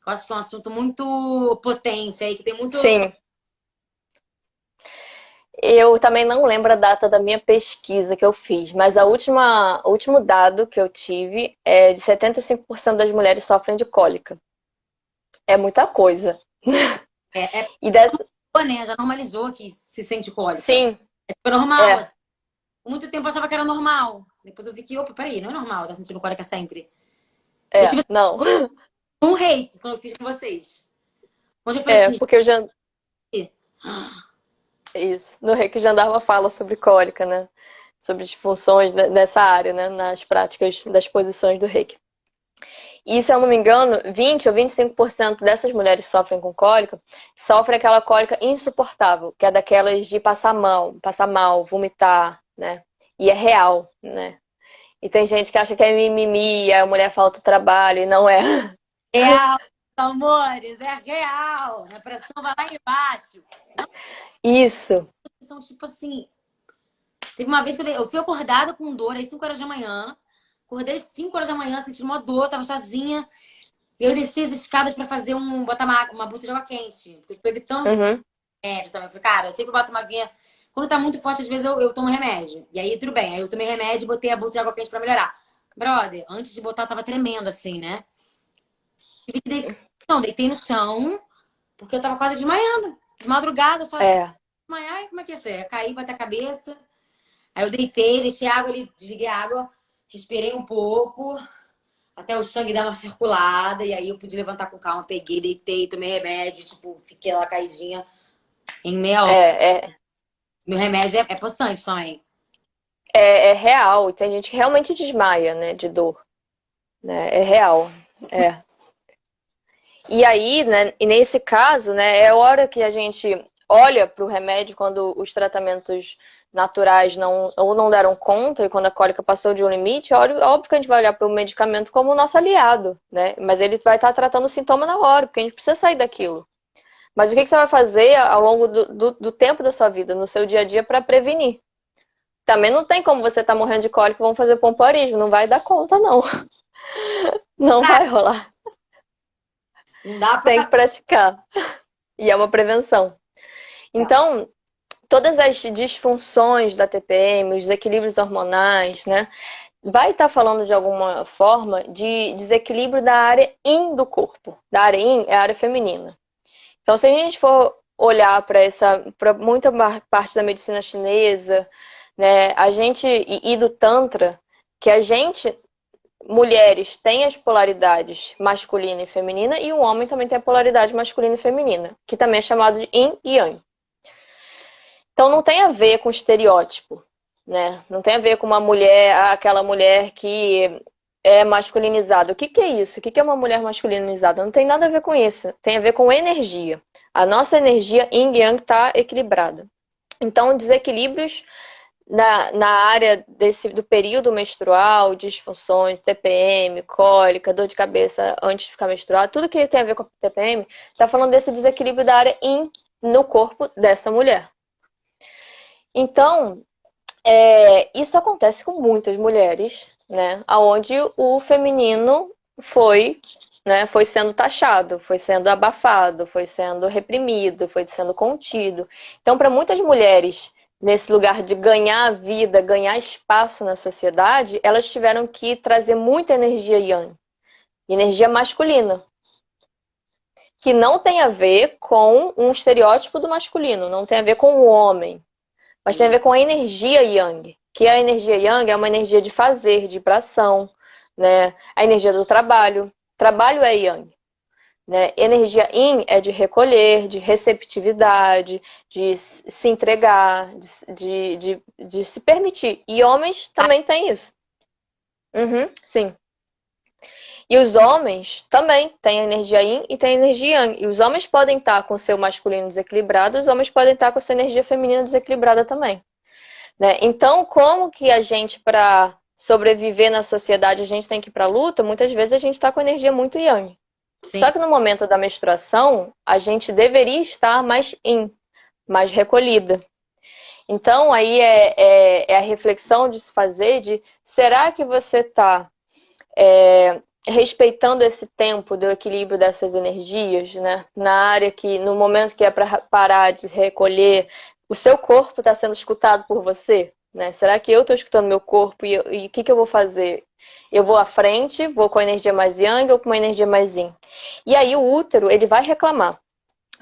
Eu acho que é um assunto muito potente aí, que tem muito. Sim. Eu também não lembro a data da minha pesquisa que eu fiz, mas o último dado que eu tive é de 75% das mulheres sofrem de cólica. É muita coisa. É, E dessa... né? Já normalizou que se sente cólica. Sim, É super normal. é, Assim. Por muito tempo eu achava que era normal. Depois eu vi que, opa, peraí, não é normal, tá sentindo cólica sempre. Eu tive não. um reiki quando eu fiz com vocês. Onde eu falei assim, Porque eu já... gente, Isso. No Reiki já andava fala sobre cólica, né? Sobre disfunções dessa área, né? Nas práticas das posições do Reiki. E, se eu não me engano, 20 ou 25% dessas mulheres que sofrem com cólica sofrem aquela cólica insuportável, que é daquelas de passar mal, vomitar, né? E é real, né? E tem gente que acha que é mimimi, a mulher falta trabalho, e não é. real, amores, é real. A pressão vai lá embaixo. Isso. São tipo assim. Teve uma vez que eu fui acordada com dor às 5 horas da manhã. Acordei às 5 horas da manhã, senti uma dor, tava sozinha. E eu desci as escadas pra fazer botar uma bolsa de água quente. Porque eu tô evitando Uhum. também. Eu falei, cara, eu sempre boto uma aguinha Quando tá muito forte, às vezes eu tomo remédio. E aí, tudo bem. Aí eu tomei remédio e botei a bolsa de água quente pra melhorar. Brother, antes de botar, tava tremendo, assim, né? Tive que deitar. Não, deitei no chão, porque eu tava quase desmaiando. De madrugada, só É, desmaiar, e como é que ia ser? Ia cair, bater a cabeça. Aí eu deitei, deixei a água ali, desliguei a água, respirei um pouco, até o sangue dar uma circulada, e aí eu pude levantar com calma, peguei, deitei, tomei remédio, tipo, fiquei lá caidinha em meia hora. é, Meu remédio é possante também. é real. E tem gente que realmente desmaia, né, de dor, né? É real. É. E aí, né, e nesse caso, né, é hora que a gente olha para o remédio quando os tratamentos naturais não deram conta e quando a cólica passou de um limite, óbvio que a gente vai olhar para o medicamento como o nosso aliado, né? Mas ele vai estar tratando o sintoma na hora, porque a gente precisa sair daquilo. Mas o que você vai fazer ao longo do tempo da sua vida, no seu dia a dia, para prevenir? Também não tem como você estar morrendo de cólica e vamos fazer pompoarismo, não vai dar conta, não. Não vai rolar. Não dá pra. Tem que praticar. E é uma prevenção. É. Então, todas as disfunções da TPM, os desequilíbrios hormonais, né? Vai estar falando de alguma forma de desequilíbrio da área yin do corpo. Da área yin é a área feminina. Então, se a gente for olhar para muita parte da medicina chinesa, né, a gente e do tantra, que a gente mulheres têm as polaridades masculina e feminina e o homem também tem a polaridade masculina e feminina, que também é chamado de yin e yang. Então não tem a ver com estereótipo, né? Não tem a ver com uma mulher, aquela mulher que é masculinizada. O que é isso? O que é uma mulher masculinizada? Não tem nada a ver com isso. Tem a ver com energia. A nossa energia yin e yang está equilibrada. Então, desequilíbrios na área do período menstrual, disfunções, TPM, cólica, dor de cabeça antes de ficar menstruada, tudo que tem a ver com a TPM, está falando desse desequilíbrio da área yin no corpo dessa mulher. Então, isso acontece com muitas mulheres, né? Onde o feminino foi, né, foi sendo taxado, foi sendo abafado, foi sendo reprimido, foi sendo contido. Então, para muitas mulheres, nesse lugar de ganhar vida, ganhar espaço na sociedade, elas tiveram que trazer muita energia yang, energia masculina, que não tem a ver com um estereótipo do masculino, não tem a ver com o homem, mas tem a ver com a energia yang, que a energia yang é uma energia de fazer, de ir para ação, né? A energia do trabalho. Trabalho é yang. Né? Energia yin é de recolher, de receptividade, de se entregar, de se permitir. E homens também têm isso. Uhum, sim. E os homens também têm a energia yin e têm a energia yang. E os homens podem estar com o seu masculino desequilibrado, os homens podem estar com a sua energia feminina desequilibrada também. Né? Então, como que a gente, para sobreviver na sociedade, a gente tem que ir para a luta? Muitas vezes a gente está com a energia muito yang. Sim. Só que no momento da menstruação, a gente deveria estar mais yin, mais recolhida. Então, aí é a reflexão de se fazer de, será que você está respeitando esse tempo do equilíbrio dessas energias, né? Na área que, no momento que é para parar de recolher, o seu corpo está sendo escutado por você, né? Será que eu estou escutando meu corpo e o que eu vou fazer? Eu vou à frente, vou com a energia mais yang ou com uma energia mais yin? E aí o útero, ele vai reclamar,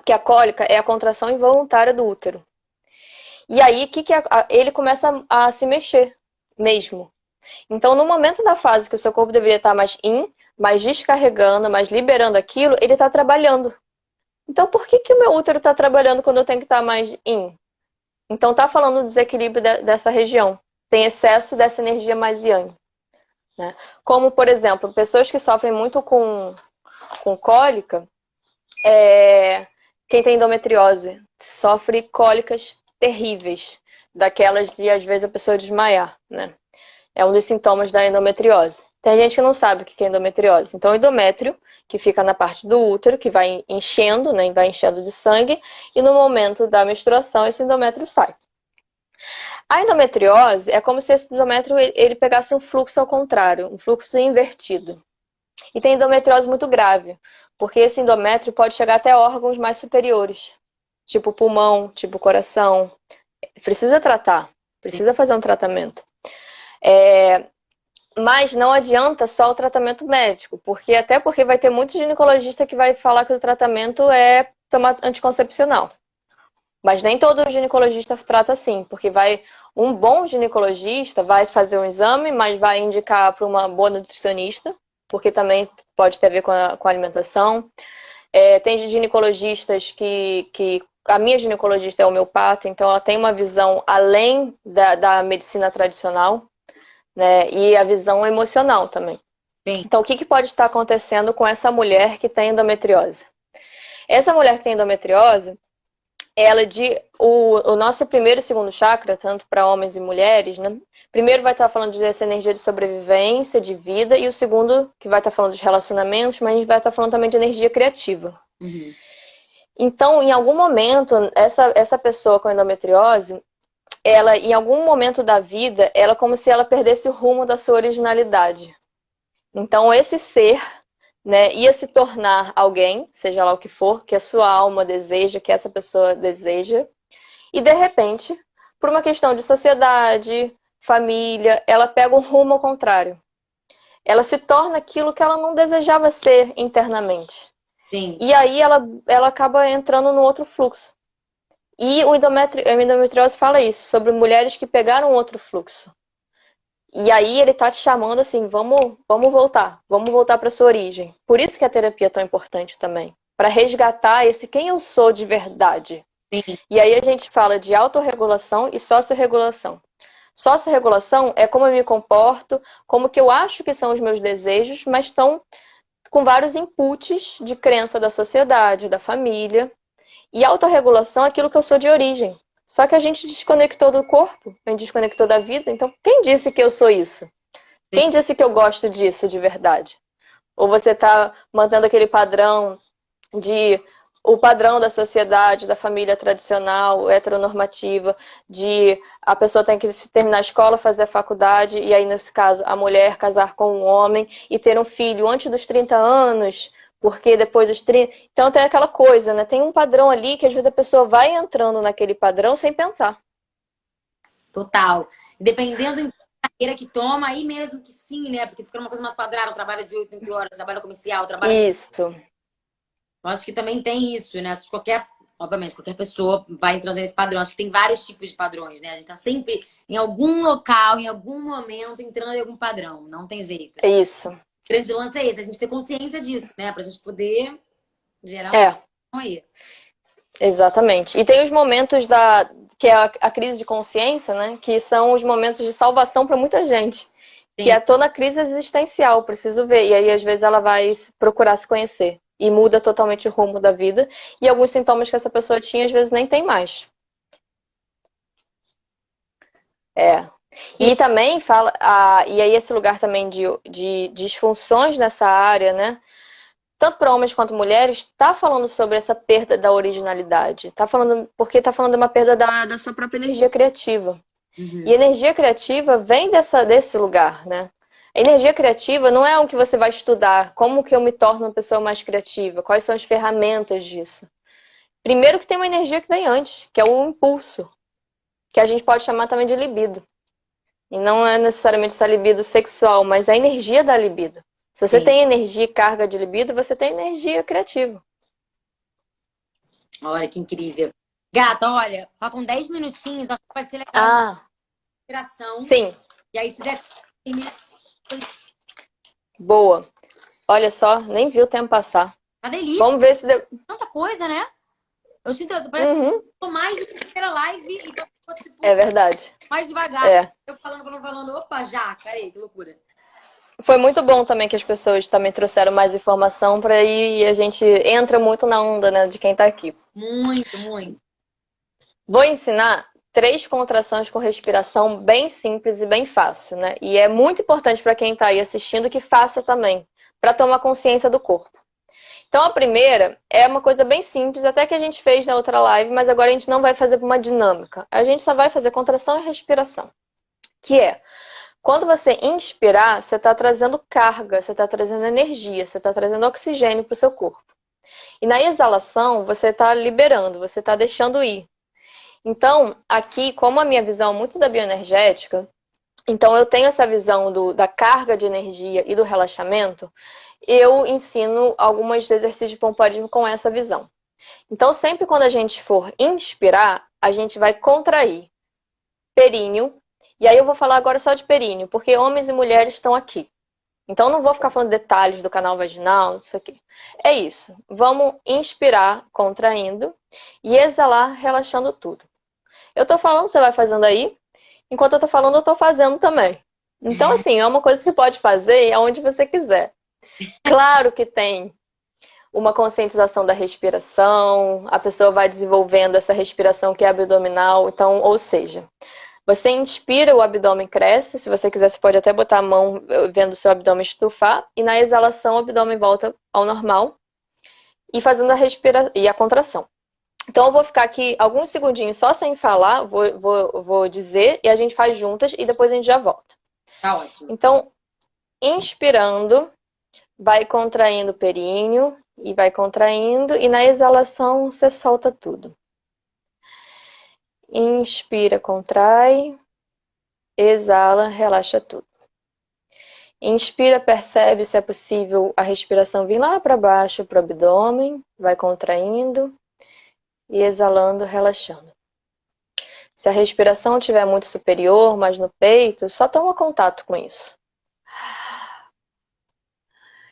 que a cólica é a contração involuntária do útero. E aí ele começa a se mexer mesmo. Então, no momento da fase que o seu corpo deveria estar mais yin, mais descarregando, mais liberando aquilo, ele está trabalhando. Então, por que o meu útero está trabalhando quando eu tenho que estar mais yin? Então, está falando do desequilíbrio dessa região. Tem excesso dessa energia mais yang. Né? Como, por exemplo, pessoas que sofrem muito com cólica, quem tem endometriose sofre cólicas terríveis, daquelas de, às vezes, a pessoa desmaiar, né? É um dos sintomas da endometriose. Tem gente que não sabe o que é endometriose. Então, o endométrio, que fica na parte do útero, que vai enchendo, né? Vai enchendo de sangue, e no momento da menstruação, esse endométrio sai. A endometriose é como se esse endométrio ele pegasse um fluxo ao contrário, um fluxo invertido. E tem endometriose muito grave, porque esse endométrio pode chegar até órgãos mais superiores, tipo pulmão, tipo coração, Precisa tratar, precisa fazer um tratamento. Mas não adianta só o tratamento médico, até porque vai ter muito ginecologista que vai falar que o tratamento é tomar anticoncepcional. Mas nem todo ginecologista trata assim, porque um bom ginecologista vai fazer um exame, mas vai indicar para uma boa nutricionista, porque também pode ter a ver com a alimentação. Tem ginecologistas que a minha ginecologista é homeopata, então ela tem uma visão além da medicina tradicional, né? E a visão emocional também. Sim. Então, o que pode estar acontecendo com essa mulher que tem endometriose? Essa mulher que tem endometriose, o nosso primeiro e segundo chakra, tanto para homens e mulheres, né? Primeiro vai estar falando dessa energia de sobrevivência, de vida, e o segundo, que vai estar falando dos relacionamentos, mas a gente vai estar falando também de energia criativa. Uhum. Então, em algum momento, essa pessoa com endometriose, ela, em algum momento da vida, ela é como se ela perdesse o rumo da sua originalidade. Então, esse ser, né, ia se tornar alguém, seja lá o que for, que a sua alma deseja, que essa pessoa deseja, e de repente, por uma questão de sociedade, família, ela pega um rumo ao contrário. Ela se torna aquilo que ela não desejava ser internamente. Sim. E aí ela acaba entrando no outro fluxo. E a endometriose fala isso, sobre mulheres que pegaram outro fluxo. E aí ele tá te chamando assim, vamos voltar para sua origem. Por isso que a terapia é tão importante também, para resgatar esse quem eu sou de verdade. Sim. E aí a gente fala de autorregulação e sociorregulação. Sociorregulação é como eu me comporto, como que eu acho que são os meus desejos, mas estão com vários inputs de crença da sociedade, da família. E autorregulação é aquilo que eu sou de origem. Só que a gente desconectou do corpo, a gente desconectou da vida. Então, quem disse que eu sou isso? Quem disse que eu gosto disso de verdade? Ou você está mantendo aquele padrão o padrão da sociedade, da família tradicional, heteronormativa, de a pessoa tem que terminar a escola, fazer a faculdade, e aí, nesse caso, a mulher casar com um homem e ter um filho antes dos 30 anos, porque depois dos 30... Então tem aquela coisa, né? Tem um padrão ali que às vezes a pessoa vai entrando naquele padrão sem pensar. Total. Dependendo da carreira que toma, aí mesmo que sim, né? Porque fica uma coisa mais quadrada, trabalha de 8, 20 horas, trabalha comercial, trabalha... Isso. Eu acho que também tem isso, né? Acho que obviamente, qualquer pessoa vai entrando nesse padrão. Acho que tem vários tipos de padrões, né? A gente tá sempre em algum local, em algum momento, entrando em algum padrão. Não tem jeito. É isso. O grande lance é esse, a gente ter consciência disso, né? Pra gente poder gerar aí. Exatamente. E tem os momentos que é a crise de consciência, né? Que são os momentos de salvação para muita gente. Sim. Que é toda a crise existencial, preciso ver. E aí, às vezes, ela vai procurar se conhecer. E muda totalmente o rumo da vida. E alguns sintomas que essa pessoa tinha, às vezes, nem tem mais. E também fala... e aí, esse lugar também de disfunções nessa área, né? Tanto para homens quanto mulheres, está falando sobre essa perda da originalidade. Porque está falando de uma perda da sua própria energia criativa. Uhum. E energia criativa vem desse lugar, né? A energia criativa não é algo que você vai estudar. Como que eu me torno uma pessoa mais criativa? Quais são as ferramentas disso? Primeiro que tem uma energia que vem antes, que é o impulso. Que a gente pode chamar também de libido. E não é necessariamente essa libido sexual, mas a energia da libido. Se você tem energia e carga de libido, você tem energia criativa. Olha que incrível. Gata, olha, faltam 10 minutinhos, acho que vai ser legal. Inspiração. Sim. E aí, se der, termina. Boa. Olha só, nem vi o tempo passar. Tá delícia. Vamos ver se deu. Tanta coisa, né? Eu sinto que mais do que a primeira live e é verdade. Mais devagar. Eu falando, opa, já, peraí, que loucura. Foi muito bom também que as pessoas também trouxeram mais informação para aí a gente entra muito na onda, né, de quem tá aqui. Muito, muito. Vou ensinar 3 contrações com respiração bem simples e bem fácil, né? E é muito importante para quem tá aí assistindo que faça também, para tomar consciência do corpo. Então a primeira é uma coisa bem simples, até que a gente fez na outra live, mas agora a gente não vai fazer uma dinâmica. A gente só vai fazer contração e respiração. Que é... Quando você inspirar, você está trazendo carga, você está trazendo energia, você está trazendo oxigênio para o seu corpo. E na exalação, você está liberando, você está deixando ir. Então, aqui, como a minha visão é muito da bioenergética, então eu tenho essa visão da carga de energia e do relaxamento, eu ensino alguns exercícios de pompoarismo com essa visão. Então, sempre quando a gente for inspirar, a gente vai contrair períneo. E aí eu vou falar agora só de períneo, porque homens e mulheres estão aqui. Então, não vou ficar falando detalhes do canal vaginal, isso aqui. É isso. Vamos inspirar, contraindo, e exalar, relaxando tudo. Eu tô falando, você vai fazendo aí. Enquanto eu tô falando, eu tô fazendo também. Então, assim, é uma coisa que pode fazer aonde você quiser. Claro que tem uma conscientização da respiração, a pessoa vai desenvolvendo essa respiração que é abdominal. Então, ou seja, você inspira, o abdômen cresce. Se você quiser, você pode até botar a mão vendo o seu abdômen estufar. E na exalação, o abdômen volta ao normal. E fazendo a contração. Então, eu vou ficar aqui alguns segundinhos só sem falar. Vou dizer e a gente faz juntas e depois a gente já volta. Tá ótimo. Então, inspirando, vai contraindo o períneo e vai contraindo. E na exalação, você solta tudo. Inspira, contrai. Exala, relaxa tudo. Inspira, percebe se é possível a respiração vir lá para baixo, para o abdômen. Vai contraindo e exalando, relaxando. Se a respiração estiver muito superior, mais no peito, só toma contato com isso.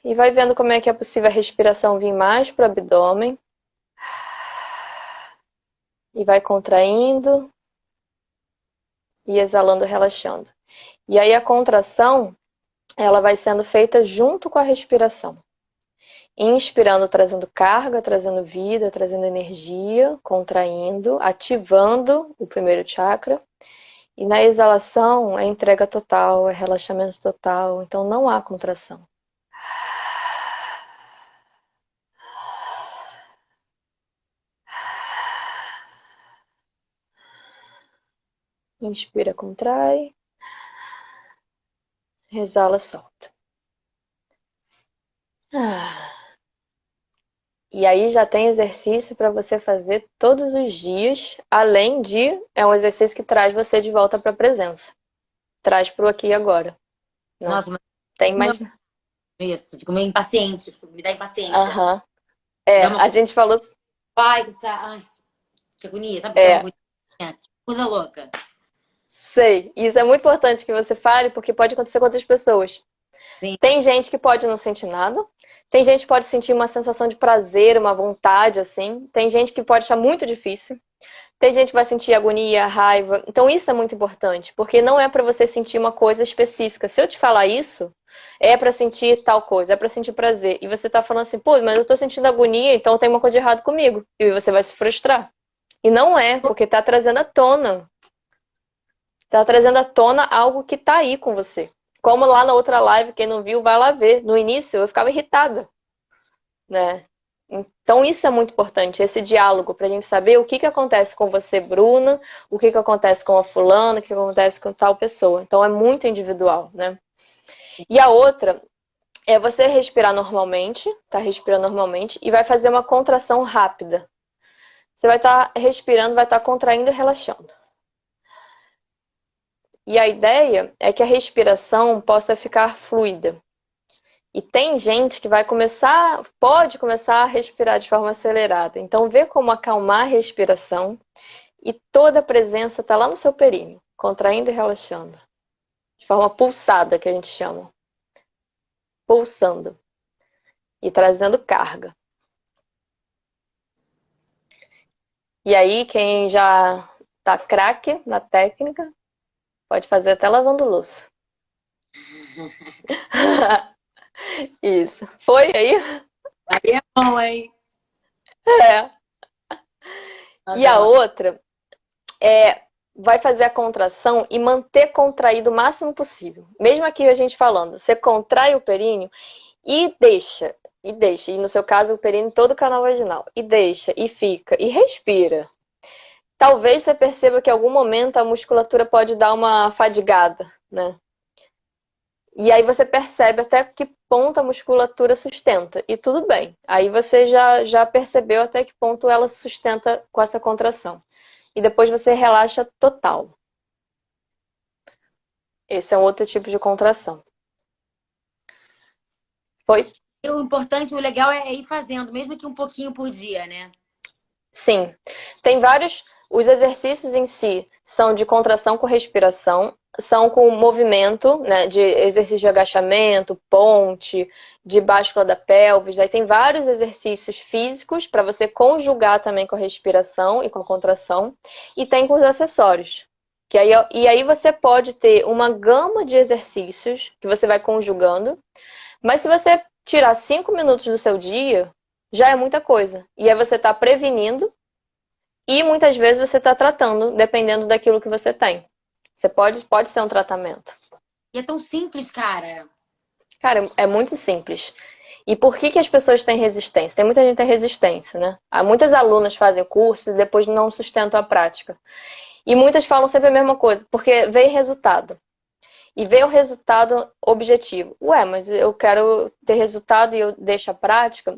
E vai vendo como é que é possível a respiração vir mais para o abdômen. E vai contraindo e exalando, relaxando. E aí a contração, ela vai sendo feita junto com a respiração. Inspirando, trazendo carga, trazendo vida, trazendo energia, contraindo, ativando o primeiro chakra. E na exalação é entrega total, é relaxamento total, então não há contração. Inspira, contrai. Exala, solta. E aí já tem exercício para você fazer todos os dias, além de é um exercício que traz você de volta para a presença. Traz para o aqui e agora. Não Nossa, mas tem mais. isso, fico meio impaciente, me dá impaciência. Aham. É, Dá uma... a gente falou. Ai, que agonia, sabe? É, Uma agonia, que coisa louca. sei. Isso é muito importante que você fale, porque pode acontecer com outras pessoas. Sim. Tem gente que pode não sentir nada. Tem gente que pode sentir uma sensação de prazer, uma vontade, assim. Tem gente que pode achar muito difícil. Tem gente que vai sentir agonia, raiva. Então isso é muito importante, porque não é para você sentir uma coisa específica. Se eu te falar isso, é para sentir tal coisa, é para sentir prazer. E você tá falando assim, pô, mas eu tô sentindo agonia, então tem uma coisa de errado comigo. E você vai se frustrar. E não é, porque tá trazendo à tona. Tá trazendo à tona algo que tá aí com você. Como lá na outra live, quem não viu, vai lá ver. No início eu ficava irritada, né? Então isso é muito importante, esse diálogo, pra gente saber o que acontece com você, Bruna, o que acontece com a fulana, o que acontece com tal pessoa. Então é muito individual, né? E a outra é você respirar normalmente, tá respirando normalmente, e vai fazer uma contração rápida. Você vai estar respirando, vai estar contraindo e relaxando. E a ideia é que a respiração possa ficar fluida. E tem gente que pode começar a respirar de forma acelerada. Então vê como acalmar a respiração e toda a presença está lá no seu períneo, contraindo e relaxando. De forma pulsada, que a gente chama. Pulsando. E trazendo carga. E aí, quem já tá craque na técnica, pode fazer até lavando louça. Isso. Foi aí? Aí é bom, hein? É. E a outra vai fazer a contração e manter contraído o máximo possível. Mesmo aqui a gente falando, você contrai o períneo e deixa. E no seu caso, o períneo todo o canal vaginal. E deixa, e fica, e respira. Talvez você perceba que em algum momento a musculatura pode dar uma fadigada, né? E aí você percebe até que ponto a musculatura sustenta. E tudo bem. Aí você já percebeu até que ponto ela sustenta com essa contração. e depois você relaxa total. Esse é um outro tipo de contração. Foi? E o importante, o legal é ir fazendo, mesmo que um pouquinho por dia, né? Sim. Tem vários. Os exercícios em si são de contração com respiração, são com movimento, né? De exercício de agachamento, ponte, de báscula da pelvis. Aí tem vários exercícios físicos para você conjugar também com a respiração e com a contração. E tem com os acessórios. E aí você pode ter uma gama de exercícios que você vai conjugando. Mas se você tirar 5 minutos do seu dia, já é muita coisa. E aí você está prevenindo e muitas vezes você está tratando, dependendo daquilo que você tem. Você pode ser um tratamento. E é tão simples, cara. Cara, é muito simples. E por que as pessoas têm resistência? Tem muita gente que tem resistência, né? Há muitas alunas fazem o curso e depois não sustentam a prática. E muitas falam sempre a mesma coisa, porque vem resultado. E vê o resultado objetivo. Ué, mas eu quero ter resultado e eu deixo a prática?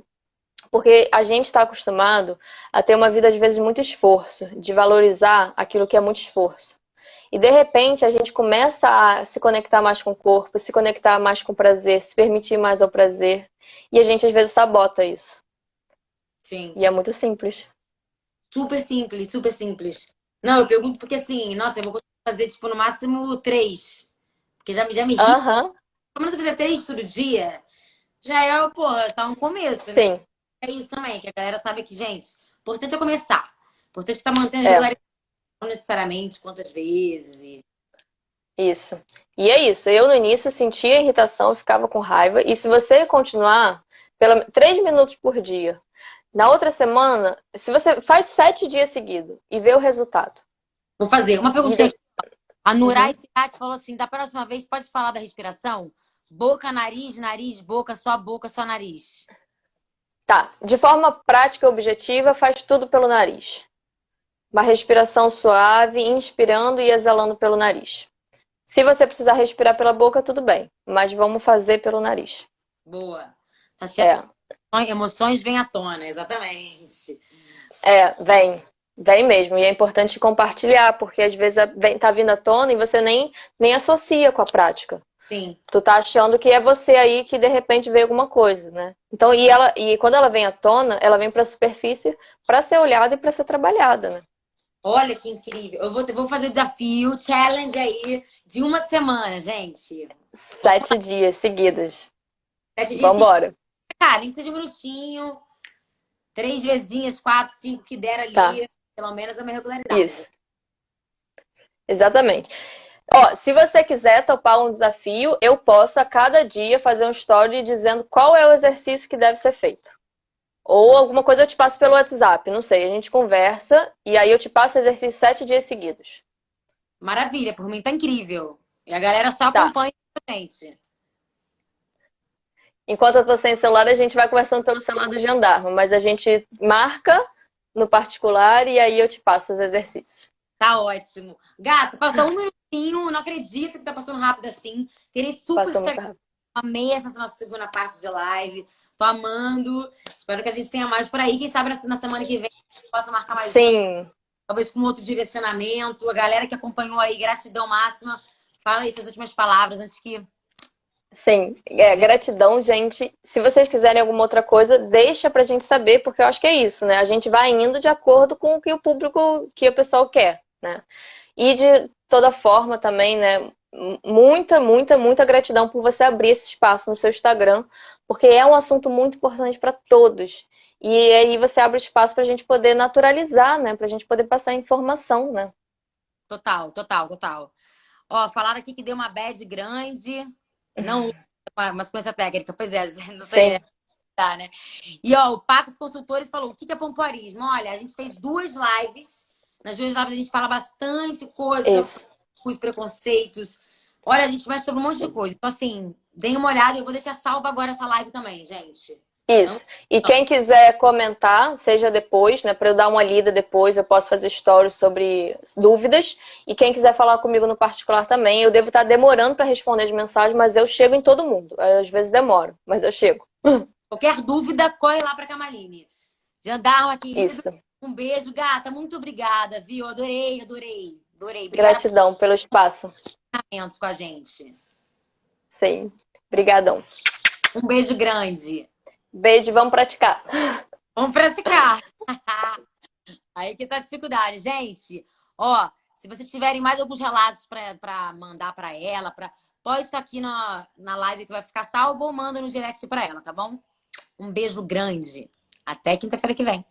Porque a gente está acostumado a ter uma vida, às vezes, de muito esforço, de valorizar aquilo que é muito esforço. E, de repente, a gente começa a se conectar mais com o corpo, se conectar mais com o prazer, se permitir mais ao prazer. E a gente, às vezes, sabota isso. Sim. E é muito simples. Super simples, super simples. Não, eu pergunto porque assim, nossa, eu vou conseguir fazer, tipo, no máximo 3. Porque já me irrita. Aham, Pelo menos eu fizer 3 todo dia, já é, porra, tá um começo, né? sim, É isso também, que a galera sabe que, gente, o importante é começar. O importante é estar mantendo é. regularidade, não necessariamente quantas vezes. Isso. E é isso. Eu no início sentia irritação, ficava com raiva. E se você continuar 3 minutos por dia, na outra semana, se você faz 7 dias seguidos e vê o resultado. Vou fazer uma E perguntinha de... aqui. A Nurai Uhum. Fiat falou assim: da próxima vez pode falar da respiração? Boca, nariz, nariz, boca, só nariz. Tá. De forma prática e objetiva, faz tudo pelo nariz. Uma respiração suave, inspirando e exalando pelo nariz. Se você precisar respirar pela boca, tudo bem. Mas vamos fazer pelo nariz. Boa. Tá cheio É. de emoções vêm à tona, exatamente. Vem. Vem mesmo. E é importante compartilhar, porque às vezes tá vindo à tona e você nem associa com a prática. Sim. Tu tá achando que é você aí que de repente vê alguma coisa, né? Então, e quando ela vem à tona, ela vem pra superfície pra ser olhada e pra ser trabalhada, né? Olha que incrível. Eu vou fazer o desafio, challenge aí de uma semana, gente. 7 dias seguidos. 7 dias seguidos. Vambora. Cara, nem que seja um minutinho. 3 vezinhas, 4, 5 que der Tá. ali. Pelo menos é uma regularidade. Isso. Exatamente. Ó, se você quiser topar um desafio, eu posso a cada dia fazer um story dizendo qual é o exercício que deve ser feito. Ou alguma coisa eu te passo pelo WhatsApp, não sei. A gente conversa e aí eu te passo o exercício 7 dias seguidos. Maravilha, por mim tá incrível. E a galera só Tá. acompanha a gente. Enquanto eu tô sem celular, a gente vai conversando pelo celular do gendarme, mas a gente marca no particular e aí eu te passo os exercícios. Tá ótimo. Gata, falta um minutinho. Não acredito que tá passando rápido assim. Terei super Passou muito rápido. amei essa nossa segunda parte de live. Tô amando. Espero que a gente tenha mais por aí. Quem sabe na semana que vem a gente possa marcar mais um. Sim. Talvez com outro direcionamento. A galera que acompanhou aí, gratidão máxima. Fala aí suas últimas palavras antes que. Sim, gratidão, gente. Se vocês quiserem alguma outra coisa, deixa pra gente saber, porque eu acho que é isso, né? A gente vai indo de acordo com o que o público, que o pessoal quer, né? E de toda forma também, né? Muita gratidão por você abrir esse espaço no seu Instagram, porque é um assunto muito importante para todos. E aí você abre espaço pra gente poder naturalizar, né? Pra gente poder passar informação, né? Total, total, total. Ó, falaram aqui que deu uma bad grande. Não, mas coisa técnica. Pois é, não sei. Sim. Tá, né? E ó, o Patos Consultores falou: o que é pompoarismo? Olha, a gente fez 2 lives. Nas 2 lives a gente fala bastante coisa Isso. sobre os preconceitos. Olha, a gente vai sobre um monte de coisa. Então, assim, deem uma olhada. Eu vou deixar salva agora essa live também, gente. Isso. E quem quiser comentar, seja depois, né, para eu dar uma lida depois, eu posso fazer stories sobre dúvidas. E quem quiser falar comigo no particular também, eu devo estar demorando para responder as mensagens, mas eu chego em todo mundo. Às vezes demoro, mas eu chego. Qualquer dúvida, corre lá pra Camaline. Jandarma, querido. Isso. Um beijo, gata. Muito obrigada, viu? Adorei, adorei, adorei. Obrigada por Gratidão pelo espaço. estar com a gente. Sim. Obrigadão. Um beijo grande. Beijo, vamos praticar. Vamos praticar. Aí que tá a dificuldade, gente. Ó, se vocês tiverem mais alguns relatos pra mandar pra ela, pode estar aqui na live que vai ficar salvo ou manda no direct pra ela, tá bom? Um beijo grande. Até quinta-feira que vem.